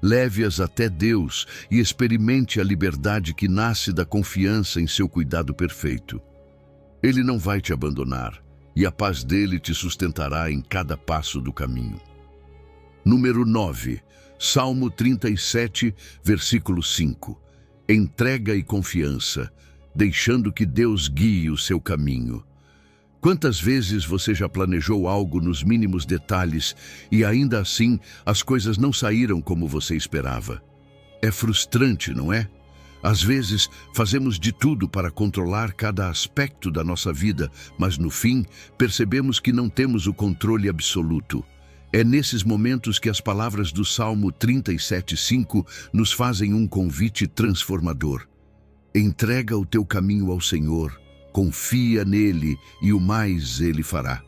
Leve-as até Deus e experimente a liberdade que nasce da confiança em seu cuidado perfeito. Ele não vai te abandonar e a paz dele te sustentará em cada passo do caminho. Número 9, Salmo 37, versículo 5. Entrega e confiança, deixando que Deus guie o seu caminho. Quantas vezes você já planejou algo nos mínimos detalhes e ainda assim as coisas não saíram como você esperava? É frustrante, não é? Às vezes fazemos de tudo para controlar cada aspecto da nossa vida, mas no fim percebemos que não temos o controle absoluto. É nesses momentos que as palavras do Salmo 37:5 nos fazem um convite transformador. Entrega o teu caminho ao Senhor, confia nele e o mais ele fará.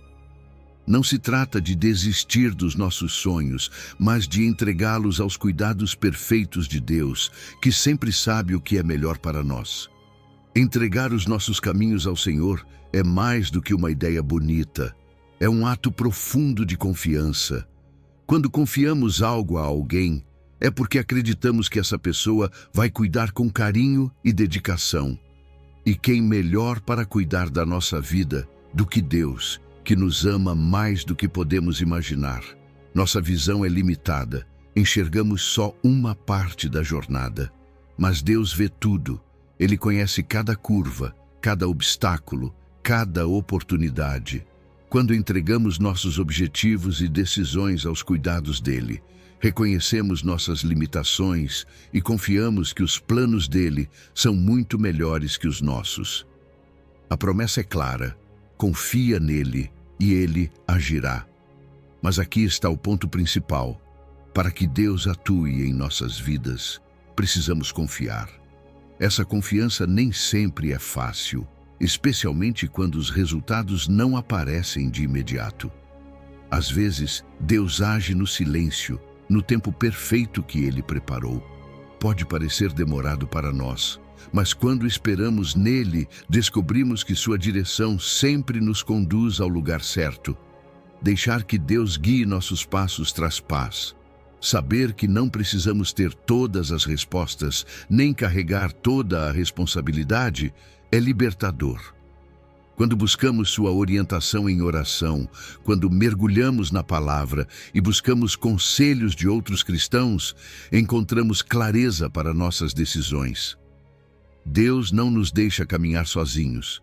Não se trata de desistir dos nossos sonhos, mas de entregá-los aos cuidados perfeitos de Deus, que sempre sabe o que é melhor para nós. Entregar os nossos caminhos ao Senhor é mais do que uma ideia bonita. É um ato profundo de confiança. Quando confiamos algo a alguém, é porque acreditamos que essa pessoa vai cuidar com carinho e dedicação. E quem melhor para cuidar da nossa vida do que Deus, que nos ama mais do que podemos imaginar? Nossa visão é limitada, enxergamos só uma parte da jornada. Mas Deus vê tudo. Ele conhece cada curva, cada obstáculo, cada oportunidade. Quando entregamos nossos objetivos e decisões aos cuidados dele, reconhecemos nossas limitações e confiamos que os planos dele são muito melhores que os nossos. A promessa é clara: confia nele e ele agirá. Mas aqui está o ponto principal. Para que Deus atue em nossas vidas, precisamos confiar. Essa confiança nem sempre é fácil, especialmente quando os resultados não aparecem de imediato. Às vezes, Deus age no silêncio, no tempo perfeito que Ele preparou. Pode parecer demorado para nós, mas quando esperamos nele, descobrimos que sua direção sempre nos conduz ao lugar certo. Deixar que Deus guie nossos passos traz paz. Saber que não precisamos ter todas as respostas, nem carregar toda a responsabilidade, é libertador. Quando buscamos sua orientação em oração, quando mergulhamos na palavra e buscamos conselhos de outros cristãos, encontramos clareza para nossas decisões. Deus não nos deixa caminhar sozinhos.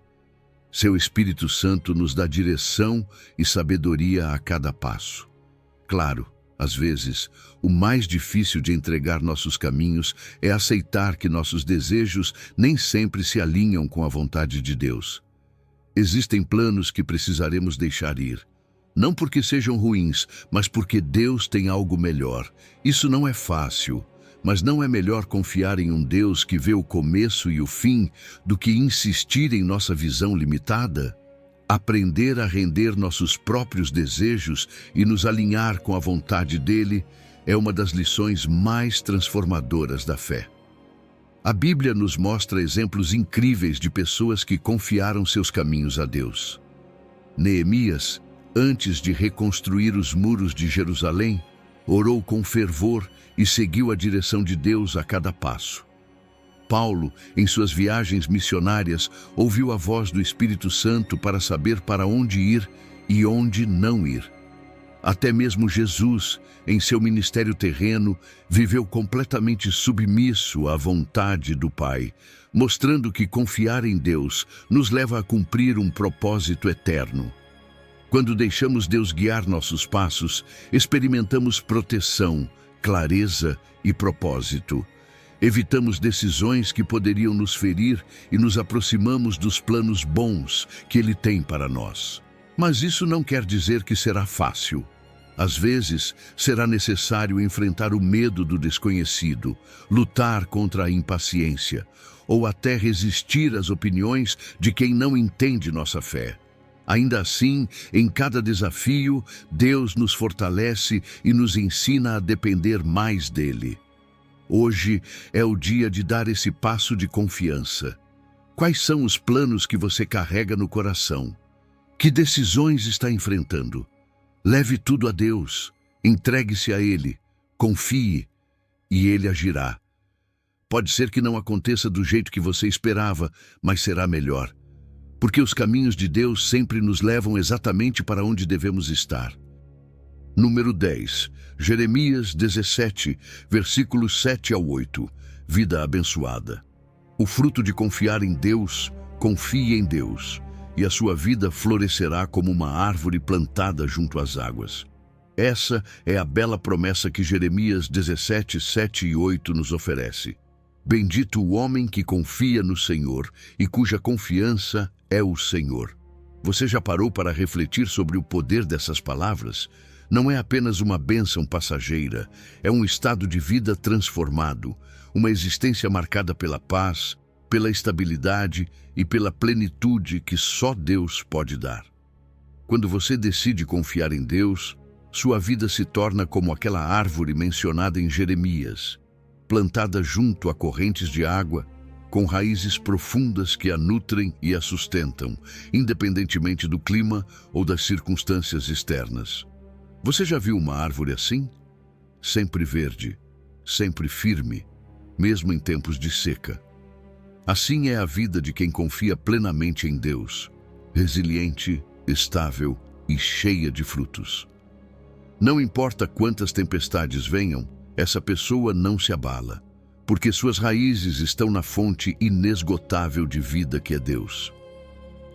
Seu Espírito Santo nos dá direção e sabedoria a cada passo. Claro, às vezes, o mais difícil de entregar nossos caminhos é aceitar que nossos desejos nem sempre se alinham com a vontade de Deus. Existem planos que precisaremos deixar ir. Não porque sejam ruins, mas porque Deus tem algo melhor. Isso não é fácil, mas não é melhor confiar em um Deus que vê o começo e o fim do que insistir em nossa visão limitada? Aprender a render nossos próprios desejos e nos alinhar com a vontade dele é uma das lições mais transformadoras da fé. A Bíblia nos mostra exemplos incríveis de pessoas que confiaram seus caminhos a Deus. Neemias, antes de reconstruir os muros de Jerusalém, orou com fervor e seguiu a direção de Deus a cada passo. Paulo, em suas viagens missionárias, ouviu a voz do Espírito Santo para saber para onde ir e onde não ir. Até mesmo Jesus, em seu ministério terreno, viveu completamente submisso à vontade do Pai, mostrando que confiar em Deus nos leva a cumprir um propósito eterno. Quando deixamos Deus guiar nossos passos, experimentamos proteção, clareza e propósito. Evitamos decisões que poderiam nos ferir e nos aproximamos dos planos bons que Ele tem para nós. Mas isso não quer dizer que será fácil. Às vezes, será necessário enfrentar o medo do desconhecido, lutar contra a impaciência, ou até resistir às opiniões de quem não entende nossa fé. Ainda assim, em cada desafio, Deus nos fortalece e nos ensina a depender mais dele. Hoje é o dia de dar esse passo de confiança. Quais são os planos que você carrega no coração? Que decisões está enfrentando? Leve tudo a Deus, entregue-se a Ele, confie e Ele agirá. Pode ser que não aconteça do jeito que você esperava, mas será melhor. Porque os caminhos de Deus sempre nos levam exatamente para onde devemos estar. Número 10, Jeremias 17, versículos 7 ao 8. Vida abençoada. O fruto de confiar em Deus, confie em Deus, e a sua vida florescerá como uma árvore plantada junto às águas. Essa é a bela promessa que Jeremias 17, 7 e 8 nos oferece. Bendito o homem que confia no Senhor e cuja confiança é o Senhor. Você já parou para refletir sobre o poder dessas palavras? Não é apenas uma bênção passageira, é um estado de vida transformado, uma existência marcada pela paz, pela estabilidade e pela plenitude que só Deus pode dar. Quando você decide confiar em Deus, sua vida se torna como aquela árvore mencionada em Jeremias, plantada junto a correntes de água, com raízes profundas que a nutrem e a sustentam, independentemente do clima ou das circunstâncias externas. Você já viu uma árvore assim? Sempre verde, sempre firme, mesmo em tempos de seca. Assim é a vida de quem confia plenamente em Deus, resiliente, estável e cheia de frutos. Não importa quantas tempestades venham, essa pessoa não se abala, porque suas raízes estão na fonte inesgotável de vida que é Deus.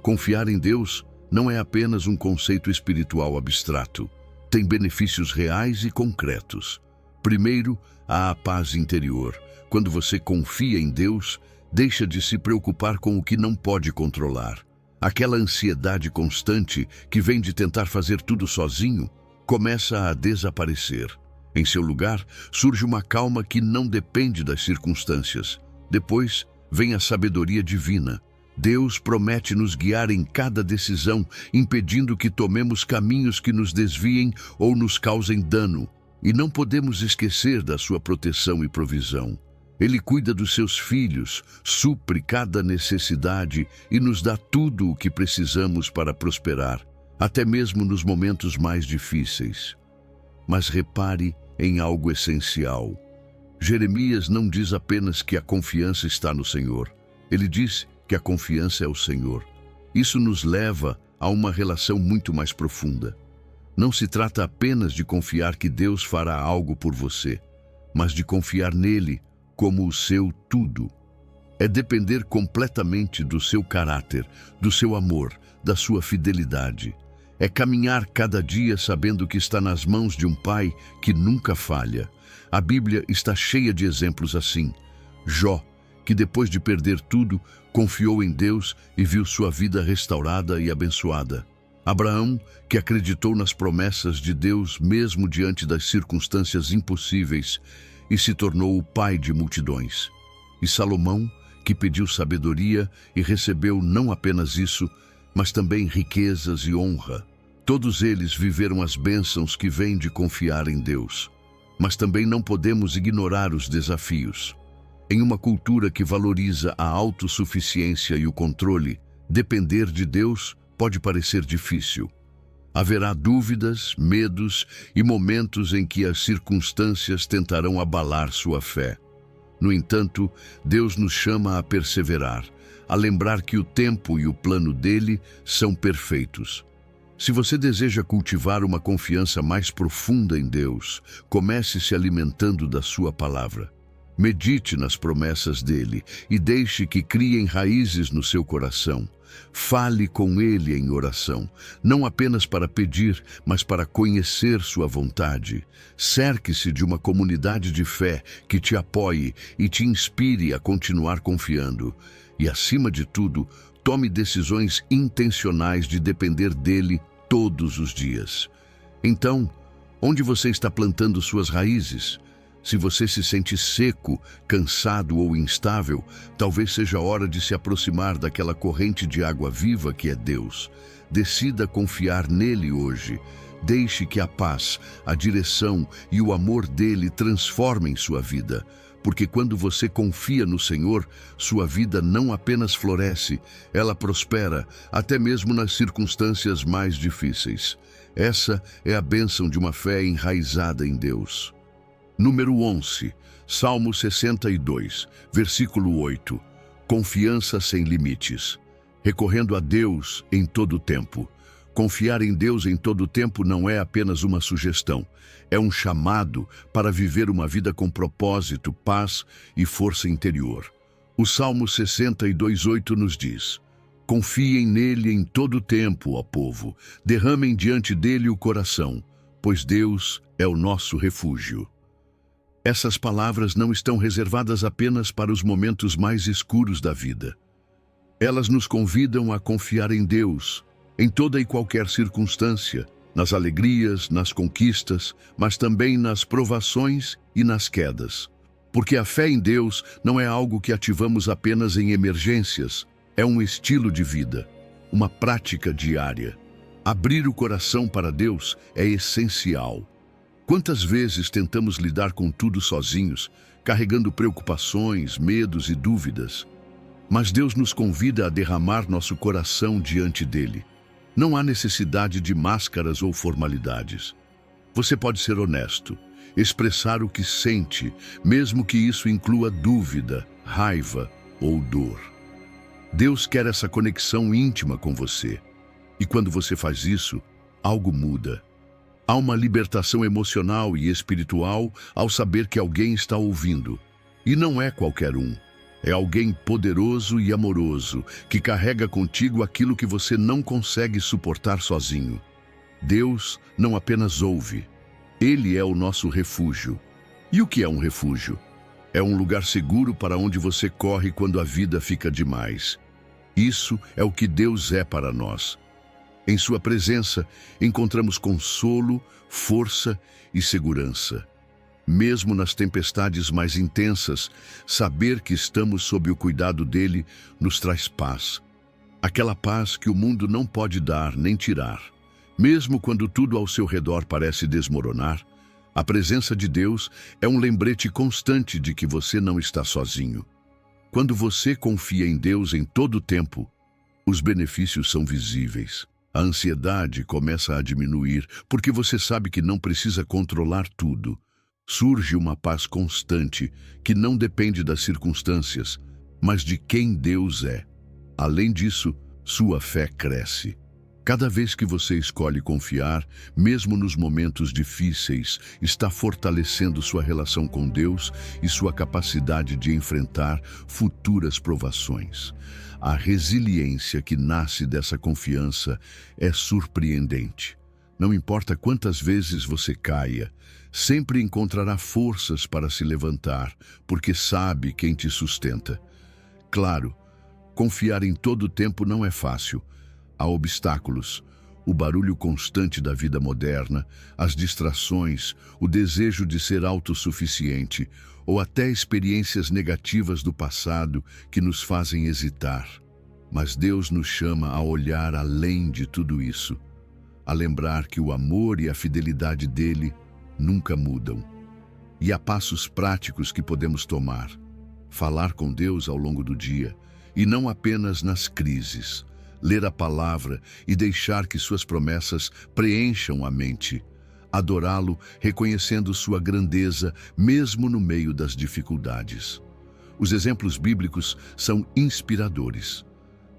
Confiar em Deus não é apenas um conceito espiritual abstrato, tem benefícios reais e concretos. Primeiro, há a paz interior. Quando você confia em Deus, deixa de se preocupar com o que não pode controlar. Aquela ansiedade constante que vem de tentar fazer tudo sozinho começa a desaparecer. Em seu lugar, surge uma calma que não depende das circunstâncias. Depois, vem a sabedoria divina. Deus promete nos guiar em cada decisão, impedindo que tomemos caminhos que nos desviem ou nos causem dano. E não podemos esquecer da sua proteção e provisão. Ele cuida dos seus filhos, supre cada necessidade e nos dá tudo o que precisamos para prosperar, até mesmo nos momentos mais difíceis. Mas repare em algo essencial. Jeremias não diz apenas que a confiança está no Senhor. Ele diz que a confiança é o Senhor. Isso nos leva a uma relação muito mais profunda. Não se trata apenas de confiar que Deus fará algo por você, mas de confiar nele como o seu tudo. É depender completamente do seu caráter, do seu amor, da sua fidelidade. É caminhar cada dia sabendo que está nas mãos de um Pai que nunca falha. A Bíblia está cheia de exemplos assim. Jó, que depois de perder tudo, confiou em Deus e viu sua vida restaurada e abençoada. Abraão, que acreditou nas promessas de Deus mesmo diante das circunstâncias impossíveis e se tornou o pai de multidões. E Salomão, que pediu sabedoria e recebeu não apenas isso, mas também riquezas e honra. Todos eles viveram as bênçãos que vêm de confiar em Deus. Mas também não podemos ignorar os desafios. Em uma cultura que valoriza a autossuficiência e o controle, depender de Deus pode parecer difícil. Haverá dúvidas, medos e momentos em que as circunstâncias tentarão abalar sua fé. No entanto, Deus nos chama a perseverar, a lembrar que o tempo e o plano dele são perfeitos. Se você deseja cultivar uma confiança mais profunda em Deus, comece se alimentando da sua palavra. Medite nas promessas dele e deixe que criem raízes no seu coração. Fale com Ele em oração, não apenas para pedir, mas para conhecer sua vontade. Cerque-se de uma comunidade de fé que te apoie e te inspire a continuar confiando. E, acima de tudo, tome decisões intencionais de depender dele todos os dias. Então, onde você está plantando suas raízes? Se você se sente seco, cansado ou instável, talvez seja hora de se aproximar daquela corrente de água viva que é Deus. Decida confiar nele hoje. Deixe que a paz, a direção e o amor dele transformem sua vida. Porque quando você confia no Senhor, sua vida não apenas floresce, ela prospera, até mesmo nas circunstâncias mais difíceis. Essa é a bênção de uma fé enraizada em Deus. Número 11, Salmo 62, versículo 8. Confiança sem limites. Recorrendo a Deus em todo o tempo. Confiar em Deus em todo o tempo não é apenas uma sugestão, é um chamado para viver uma vida com propósito, paz e força interior. O Salmo 62:8 nos diz: confiem nele em todo o tempo, ó povo, derramem diante dele o coração, pois Deus é o nosso refúgio. Essas palavras não estão reservadas apenas para os momentos mais escuros da vida. Elas nos convidam a confiar em Deus, em toda e qualquer circunstância, nas alegrias, nas conquistas, mas também nas provações e nas quedas. Porque a fé em Deus não é algo que ativamos apenas em emergências, é um estilo de vida, uma prática diária. Abrir o coração para Deus é essencial. Quantas vezes tentamos lidar com tudo sozinhos, carregando preocupações, medos e dúvidas? Mas Deus nos convida a derramar nosso coração diante dele. Não há necessidade de máscaras ou formalidades. Você pode ser honesto, expressar o que sente, mesmo que isso inclua dúvida, raiva ou dor. Deus quer essa conexão íntima com você. E quando você faz isso, algo muda. Há uma libertação emocional e espiritual ao saber que alguém está ouvindo. E não é qualquer um. É alguém poderoso e amoroso, que carrega contigo aquilo que você não consegue suportar sozinho. Deus não apenas ouve. Ele é o nosso refúgio. E o que é um refúgio? É um lugar seguro para onde você corre quando a vida fica demais. Isso é o que Deus é para nós. Em sua presença, encontramos consolo, força e segurança. Mesmo nas tempestades mais intensas, saber que estamos sob o cuidado dele nos traz paz. Aquela paz que o mundo não pode dar nem tirar. Mesmo quando tudo ao seu redor parece desmoronar, a presença de Deus é um lembrete constante de que você não está sozinho. Quando você confia em Deus em todo o tempo, os benefícios são visíveis. A ansiedade começa a diminuir, porque você sabe que não precisa controlar tudo. Surge uma paz constante, que não depende das circunstâncias, mas de quem Deus é. Além disso, sua fé cresce. Cada vez que você escolhe confiar, mesmo nos momentos difíceis, está fortalecendo sua relação com Deus e sua capacidade de enfrentar futuras provações. A resiliência que nasce dessa confiança é surpreendente. Não importa quantas vezes você caia, sempre encontrará forças para se levantar, porque sabe quem te sustenta. Claro, confiar em todo o tempo não é fácil. Há obstáculos, o barulho constante da vida moderna, as distrações, o desejo de ser autossuficiente, ou até experiências negativas do passado que nos fazem hesitar. Mas Deus nos chama a olhar além de tudo isso, a lembrar que o amor e a fidelidade dele nunca mudam. E há passos práticos que podemos tomar. Falar com Deus ao longo do dia, e não apenas nas crises. Ler a palavra e deixar que suas promessas preencham a mente. Adorá-lo, reconhecendo sua grandeza, mesmo no meio das dificuldades. Os exemplos bíblicos são inspiradores.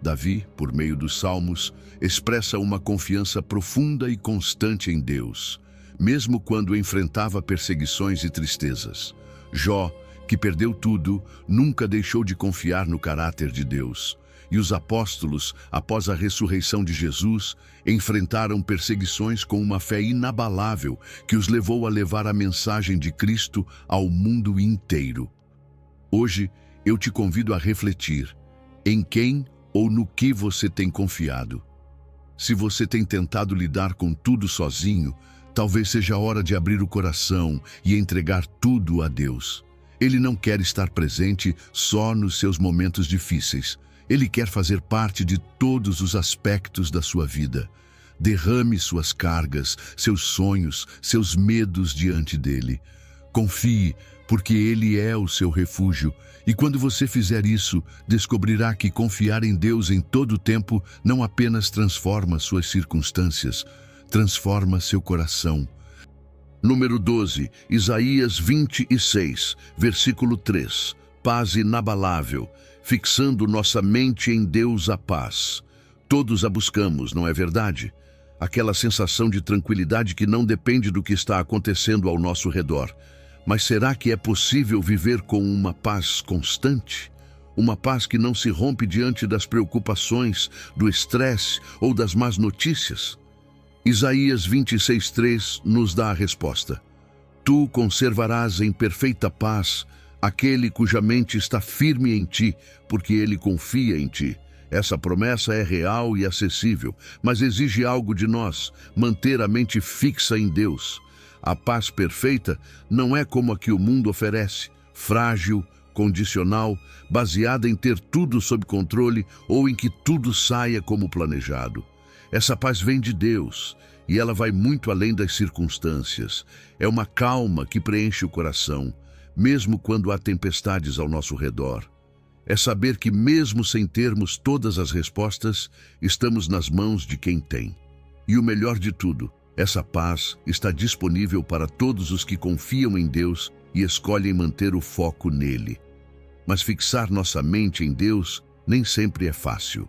Davi, por meio dos Salmos, expressa uma confiança profunda e constante em Deus, mesmo quando enfrentava perseguições e tristezas. Jó, que perdeu tudo, nunca deixou de confiar no caráter de Deus. e os apóstolos, após a ressurreição de Jesus, enfrentaram perseguições com uma fé inabalável que os levou a levar a mensagem de Cristo ao mundo inteiro. Hoje, eu te convido a refletir em quem ou no que você tem confiado. Se você tem tentado lidar com tudo sozinho, talvez seja a hora de abrir o coração e entregar tudo a Deus. Ele não quer estar presente só nos seus momentos difíceis. Ele quer fazer parte de todos os aspectos da sua vida. Derrame suas cargas, seus sonhos, seus medos diante dele. Confie, porque ele é o seu refúgio. E quando você fizer isso, descobrirá que confiar em Deus em todo o tempo não apenas transforma suas circunstâncias, transforma seu coração. Número 12, Isaías 26, versículo 3. Paz inabalável, fixando nossa mente em Deus a paz. Todos a buscamos, não é verdade? Aquela sensação de tranquilidade que não depende do que está acontecendo ao nosso redor. Mas será que é possível viver com uma paz constante? Uma paz que não se rompe diante das preocupações, do estresse ou das más notícias? Isaías 26:3 nos dá a resposta. Tu conservarás em perfeita paz aquele cuja mente está firme em ti, porque ele confia em ti. Essa promessa é real e acessível, mas exige algo de nós, manter a mente fixa em Deus. A paz perfeita não é como a que o mundo oferece, frágil, condicional, baseada em ter tudo sob controle ou em que tudo saia como planejado. Essa paz vem de Deus e ela vai muito além das circunstâncias. É uma calma que preenche o coração, mesmo quando há tempestades ao nosso redor. É saber que mesmo sem termos todas as respostas, estamos nas mãos de quem tem. E o melhor de tudo, essa paz está disponível para todos os que confiam em Deus e escolhem manter o foco nele. Mas fixar nossa mente em Deus nem sempre é fácil.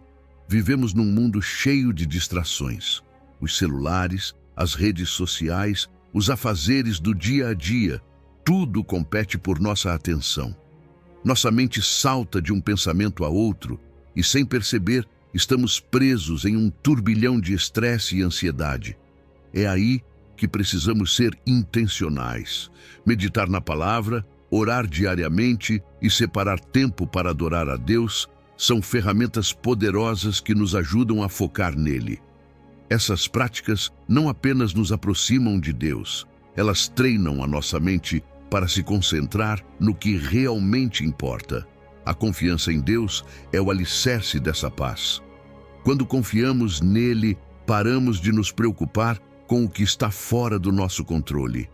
Vivemos num mundo cheio de distrações. Os celulares, as redes sociais, os afazeres do dia a dia, tudo compete por nossa atenção. Nossa mente salta de um pensamento a outro e, sem perceber, estamos presos em um turbilhão de estresse e ansiedade. É aí que precisamos ser intencionais, meditar na palavra, orar diariamente e separar tempo para adorar a Deus são ferramentas poderosas que nos ajudam a focar nele. Essas práticas não apenas nos aproximam de Deus, elas treinam a nossa mente para se concentrar no que realmente importa. A confiança em Deus é o alicerce dessa paz. Quando confiamos nele, paramos de nos preocupar com o que está fora do nosso controle.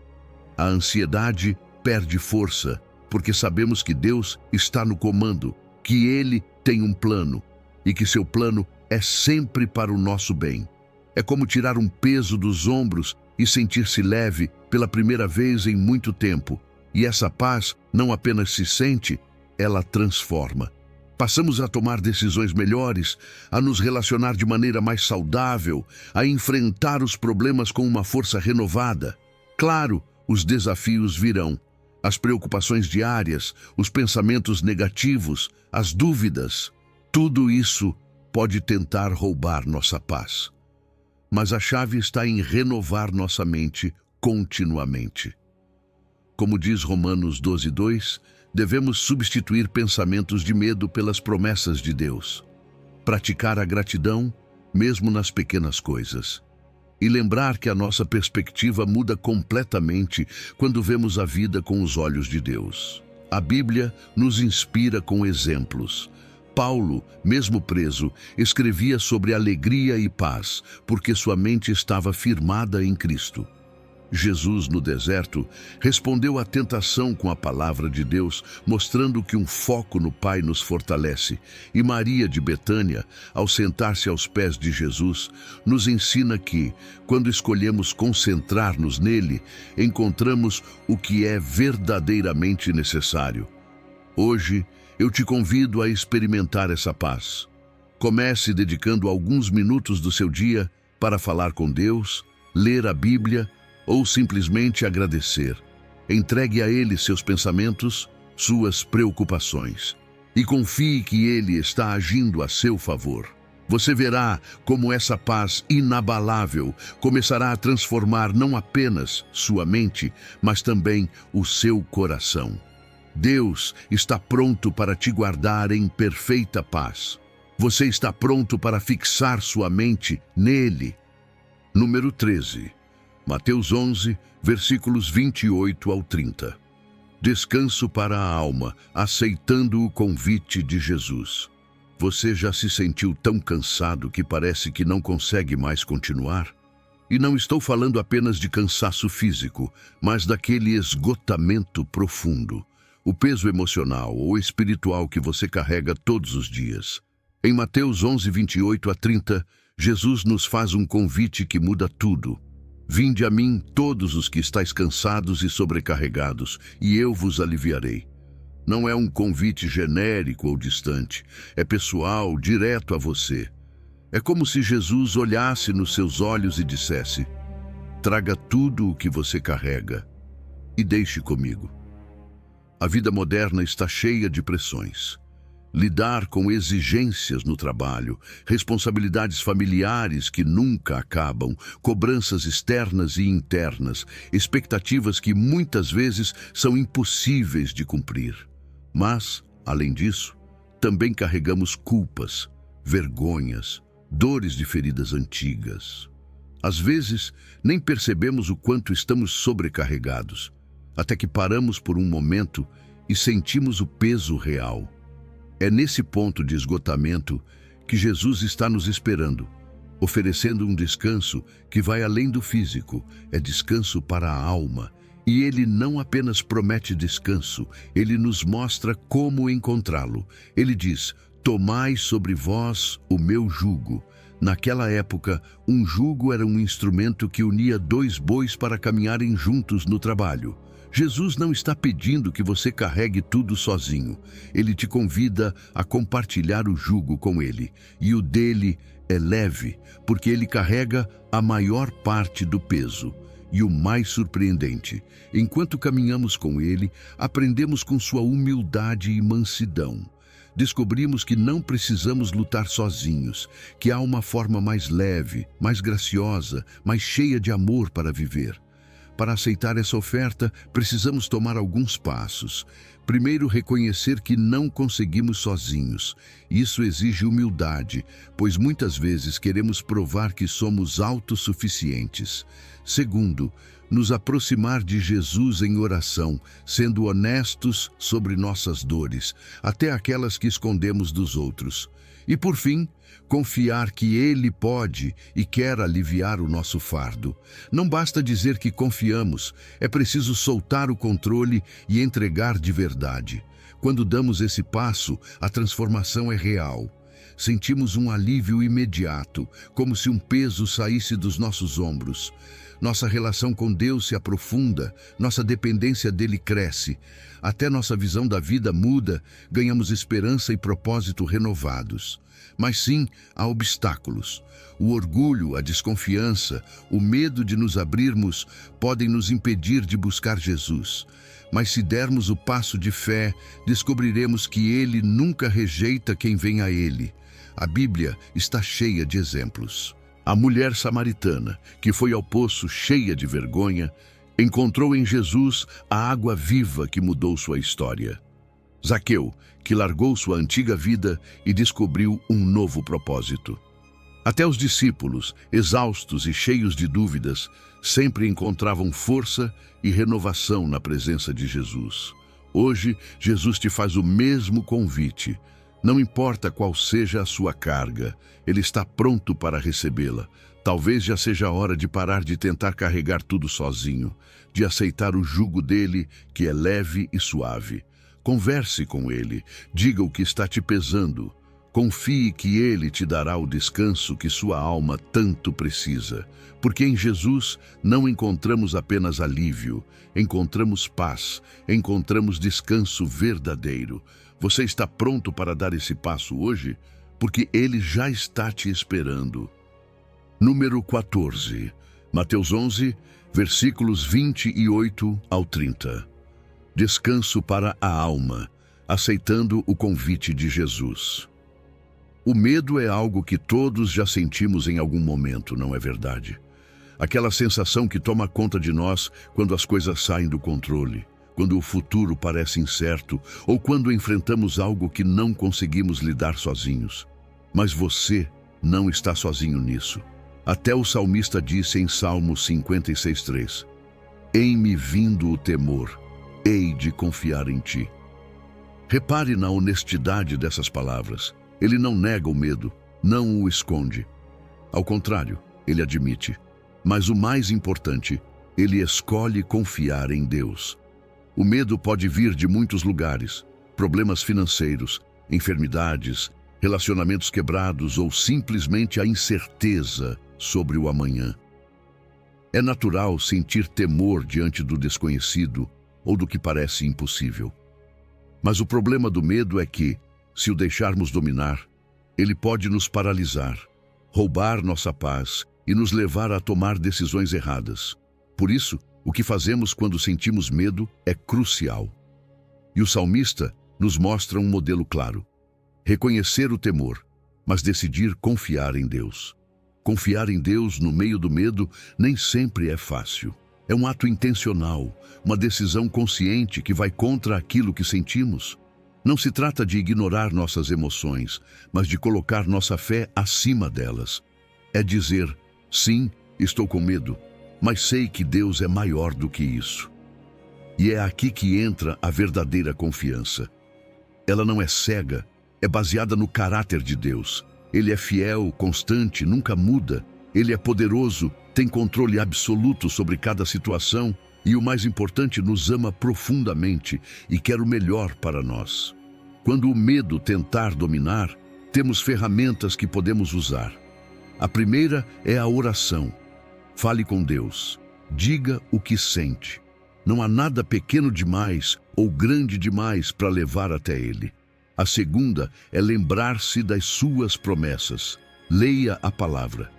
A ansiedade perde força, porque sabemos que Deus está no comando, que Ele tem um plano e que seu plano é sempre para o nosso bem. É como tirar um peso dos ombros e sentir-se leve pela primeira vez em muito tempo. E essa paz não apenas se sente, ela transforma. Passamos a tomar decisões melhores, a nos relacionar de maneira mais saudável, a enfrentar os problemas com uma força renovada. Claro, os desafios virão. As preocupações diárias, os pensamentos negativos, as dúvidas, tudo isso pode tentar roubar nossa paz. Mas a chave está em renovar nossa mente continuamente. Como diz Romanos 12:2, devemos substituir pensamentos de medo pelas promessas de Deus. Praticar a gratidão, mesmo nas pequenas coisas. E lembrar que a nossa perspectiva muda completamente quando vemos a vida com os olhos de Deus. A Bíblia nos inspira com exemplos. Paulo, mesmo preso, escrevia sobre alegria e paz, porque sua mente estava firmada em Cristo. Jesus, no deserto, respondeu à tentação com a palavra de Deus, mostrando que um foco no Pai nos fortalece. E Maria de Betânia, ao sentar-se aos pés de Jesus, nos ensina que, quando escolhemos concentrar-nos nele, encontramos o que é verdadeiramente necessário. Hoje, eu te convido a experimentar essa paz. Comece dedicando alguns minutos do seu dia para falar com Deus, ler a Bíblia ou simplesmente agradecer. Entregue a Ele seus pensamentos, suas preocupações. e confie que Ele está agindo a seu favor. Você verá como essa paz inabalável começará a transformar não apenas sua mente, mas também o seu coração. Deus está pronto para te guardar em perfeita paz. Você está pronto para fixar sua mente nele. Número 13. Mateus 11, versículos 28 ao 30. Descanso para a alma, aceitando o convite de Jesus. Você já se sentiu tão cansado que parece que não consegue mais continuar? E não estou falando apenas de cansaço físico, mas daquele esgotamento profundo, o peso emocional ou espiritual que você carrega todos os dias. Em Mateus 11, 28 a 30, Jesus nos faz um convite que muda tudo. Vinde a mim todos os que estáis cansados e sobrecarregados, e eu vos aliviarei. Não é um convite genérico ou distante, é pessoal, direto a você. É como se Jesus olhasse nos seus olhos e dissesse: traga tudo o que você carrega e deixe comigo. A vida moderna está cheia de pressões. Lidar com exigências no trabalho, responsabilidades familiares que nunca acabam, cobranças externas e internas, expectativas que muitas vezes são impossíveis de cumprir. Mas, além disso, também carregamos culpas, vergonhas, dores de feridas antigas. Às vezes, nem percebemos o quanto estamos sobrecarregados, até que paramos por um momento e sentimos o peso real. É nesse ponto de esgotamento que Jesus está nos esperando, oferecendo um descanso que vai além do físico, é descanso para a alma. E Ele não apenas promete descanso, Ele nos mostra como encontrá-lo. Ele diz: tomai sobre vós o meu jugo. Naquela época, um jugo era um instrumento que unia dois bois para caminharem juntos no trabalho. Jesus não está pedindo que você carregue tudo sozinho. Ele te convida a compartilhar o jugo com Ele. E o dele é leve, porque Ele carrega a maior parte do peso. E o mais surpreendente, enquanto caminhamos com Ele, aprendemos com sua humildade e mansidão. Descobrimos que não precisamos lutar sozinhos, que há uma forma mais leve, mais graciosa, mais cheia de amor para viver. Para aceitar essa oferta, precisamos tomar alguns passos. Primeiro, reconhecer que não conseguimos sozinhos. Isso exige humildade, pois muitas vezes queremos provar que somos autossuficientes. Segundo, nos aproximar de Jesus em oração, sendo honestos sobre nossas dores, até aquelas que escondemos dos outros. E por fim, confiar que Ele pode e quer aliviar o nosso fardo. Não basta dizer que confiamos, é preciso soltar o controle e entregar de verdade. Quando damos esse passo, a transformação é real. Sentimos um alívio imediato, como se um peso saísse dos nossos ombros. Nossa relação com Deus se aprofunda, nossa dependência dele cresce. Até nossa visão da vida muda, ganhamos esperança e propósito renovados. Mas sim, há obstáculos. O orgulho, a desconfiança, o medo de nos abrirmos podem nos impedir de buscar Jesus. Mas se dermos o passo de fé, descobriremos que Ele nunca rejeita quem vem a Ele. A Bíblia está cheia de exemplos. A mulher samaritana, que foi ao poço cheia de vergonha, encontrou em Jesus a água viva que mudou sua história. Zaqueu, que largou sua antiga vida e descobriu um novo propósito. Até os discípulos, exaustos e cheios de dúvidas, sempre encontravam força e renovação na presença de Jesus. Hoje, Jesus te faz o mesmo convite. Não importa qual seja a sua carga, Ele está pronto para recebê-la. Talvez já seja a hora de parar de tentar carregar tudo sozinho, de aceitar o jugo dele, que é leve e suave. Converse com Ele, diga o que está te pesando. Confie que Ele te dará o descanso que sua alma tanto precisa. Porque em Jesus não encontramos apenas alívio, encontramos paz, encontramos descanso verdadeiro. Você está pronto para dar esse passo hoje? Porque Ele já está te esperando. Número 14. Mateus 11, versículos 28 ao 30. Descanso para a alma. aceitando o convite de Jesus. O medo é algo que todos já sentimos em algum momento, não é verdade? Aquela sensação que toma conta de nós quando as coisas saem do controle, quando o futuro parece incerto ou quando enfrentamos algo que não conseguimos lidar sozinhos. Mas você não está sozinho nisso. Até o salmista disse em Salmos 56:3: "Em-me vindo o temor, hei de confiar em ti." Repare na honestidade dessas palavras. Ele não nega o medo, não o esconde. Ao contrário, ele admite. Mas o mais importante, ele escolhe confiar em Deus. O medo pode vir de muitos lugares: problemas financeiros, enfermidades, relacionamentos quebrados ou simplesmente a incerteza sobre o amanhã. É natural sentir temor diante do desconhecido ou do que parece impossível. Mas o problema do medo é que, se o deixarmos dominar, ele pode nos paralisar, roubar nossa paz e nos levar a tomar decisões erradas. Por isso, o que fazemos quando sentimos medo é crucial. E o salmista nos mostra um modelo claro: reconhecer o temor, mas decidir confiar em Deus. Confiar em Deus no meio do medo nem sempre é fácil. É um ato intencional, uma decisão consciente que vai contra aquilo que sentimos. Não se trata de ignorar nossas emoções, mas de colocar nossa fé acima delas. É dizer: sim, estou com medo, mas sei que Deus é maior do que isso. E é aqui que entra a verdadeira confiança. Ela não é cega, é baseada no caráter de Deus. Ele é fiel, constante, nunca muda. Ele é poderoso, tem controle absoluto sobre cada situação e, o mais importante, nos ama profundamente e quer o melhor para nós. Quando o medo tentar dominar, temos ferramentas que podemos usar. A primeira é a oração. Fale com Deus. Diga o que sente. Não há nada pequeno demais ou grande demais para levar até Ele. A segunda é lembrar-se das suas promessas. Leia a palavra.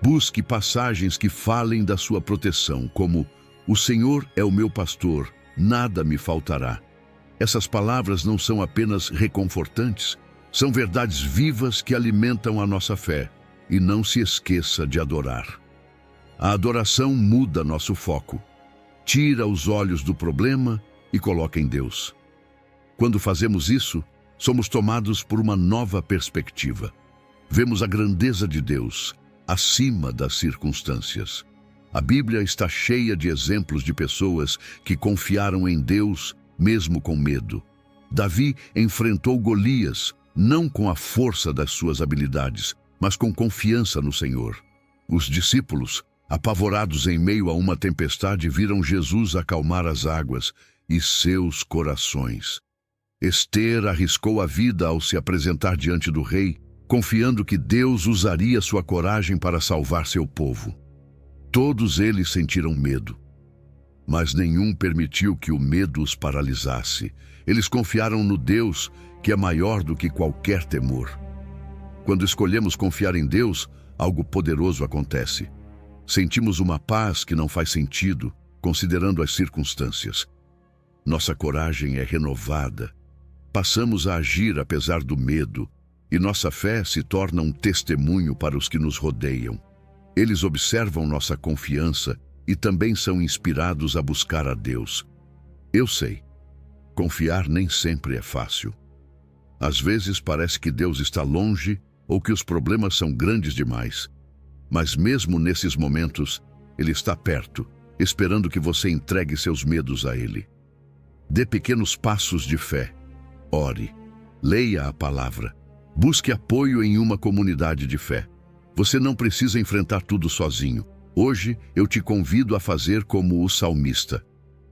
Busque passagens que falem da sua proteção, como: "O Senhor é o meu pastor, nada me faltará." Essas palavras não são apenas reconfortantes, são verdades vivas que alimentam a nossa fé. E não se esqueça de adorar. A adoração muda nosso foco. Tira os olhos do problema e coloca em Deus. Quando fazemos isso, somos tomados por uma nova perspectiva. Vemos a grandeza de Deus acima das circunstâncias. A Bíblia está cheia de exemplos de pessoas que confiaram em Deus mesmo com medo. Davi enfrentou Golias, não com a força das suas habilidades, mas com confiança no Senhor. Os discípulos, apavorados em meio a uma tempestade, viram Jesus acalmar as águas e seus corações. Ester arriscou a vida ao se apresentar diante do rei, confiando que Deus usaria sua coragem para salvar seu povo. Todos eles sentiram medo, mas nenhum permitiu que o medo os paralisasse. Eles confiaram no Deus, que é maior do que qualquer temor. Quando escolhemos confiar em Deus, algo poderoso acontece. Sentimos uma paz que não faz sentido, considerando as circunstâncias. Nossa coragem é renovada. Passamos a agir apesar do medo, e nossa fé se torna um testemunho para os que nos rodeiam. Eles observam nossa confiança e também são inspirados a buscar a Deus. Eu sei, confiar nem sempre é fácil. Às vezes parece que Deus está longe ou que os problemas são grandes demais. Mas mesmo nesses momentos, Ele está perto, esperando que você entregue seus medos a Ele. Dê pequenos passos de fé. Ore. Leia a palavra. Busque apoio em uma comunidade de fé. Você não precisa enfrentar tudo sozinho. Hoje eu te convido a fazer como o salmista.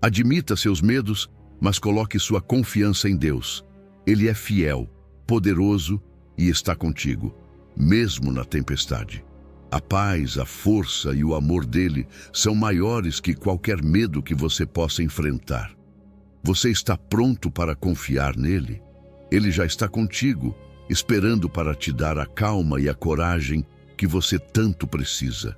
Admita seus medos, mas coloque sua confiança em Deus. Ele é fiel, poderoso e está contigo, mesmo na tempestade. A paz, a força e o amor dele são maiores que qualquer medo que você possa enfrentar. Você está pronto para confiar nele? Ele já está contigo, esperando para te dar a calma e a coragem que você tanto precisa.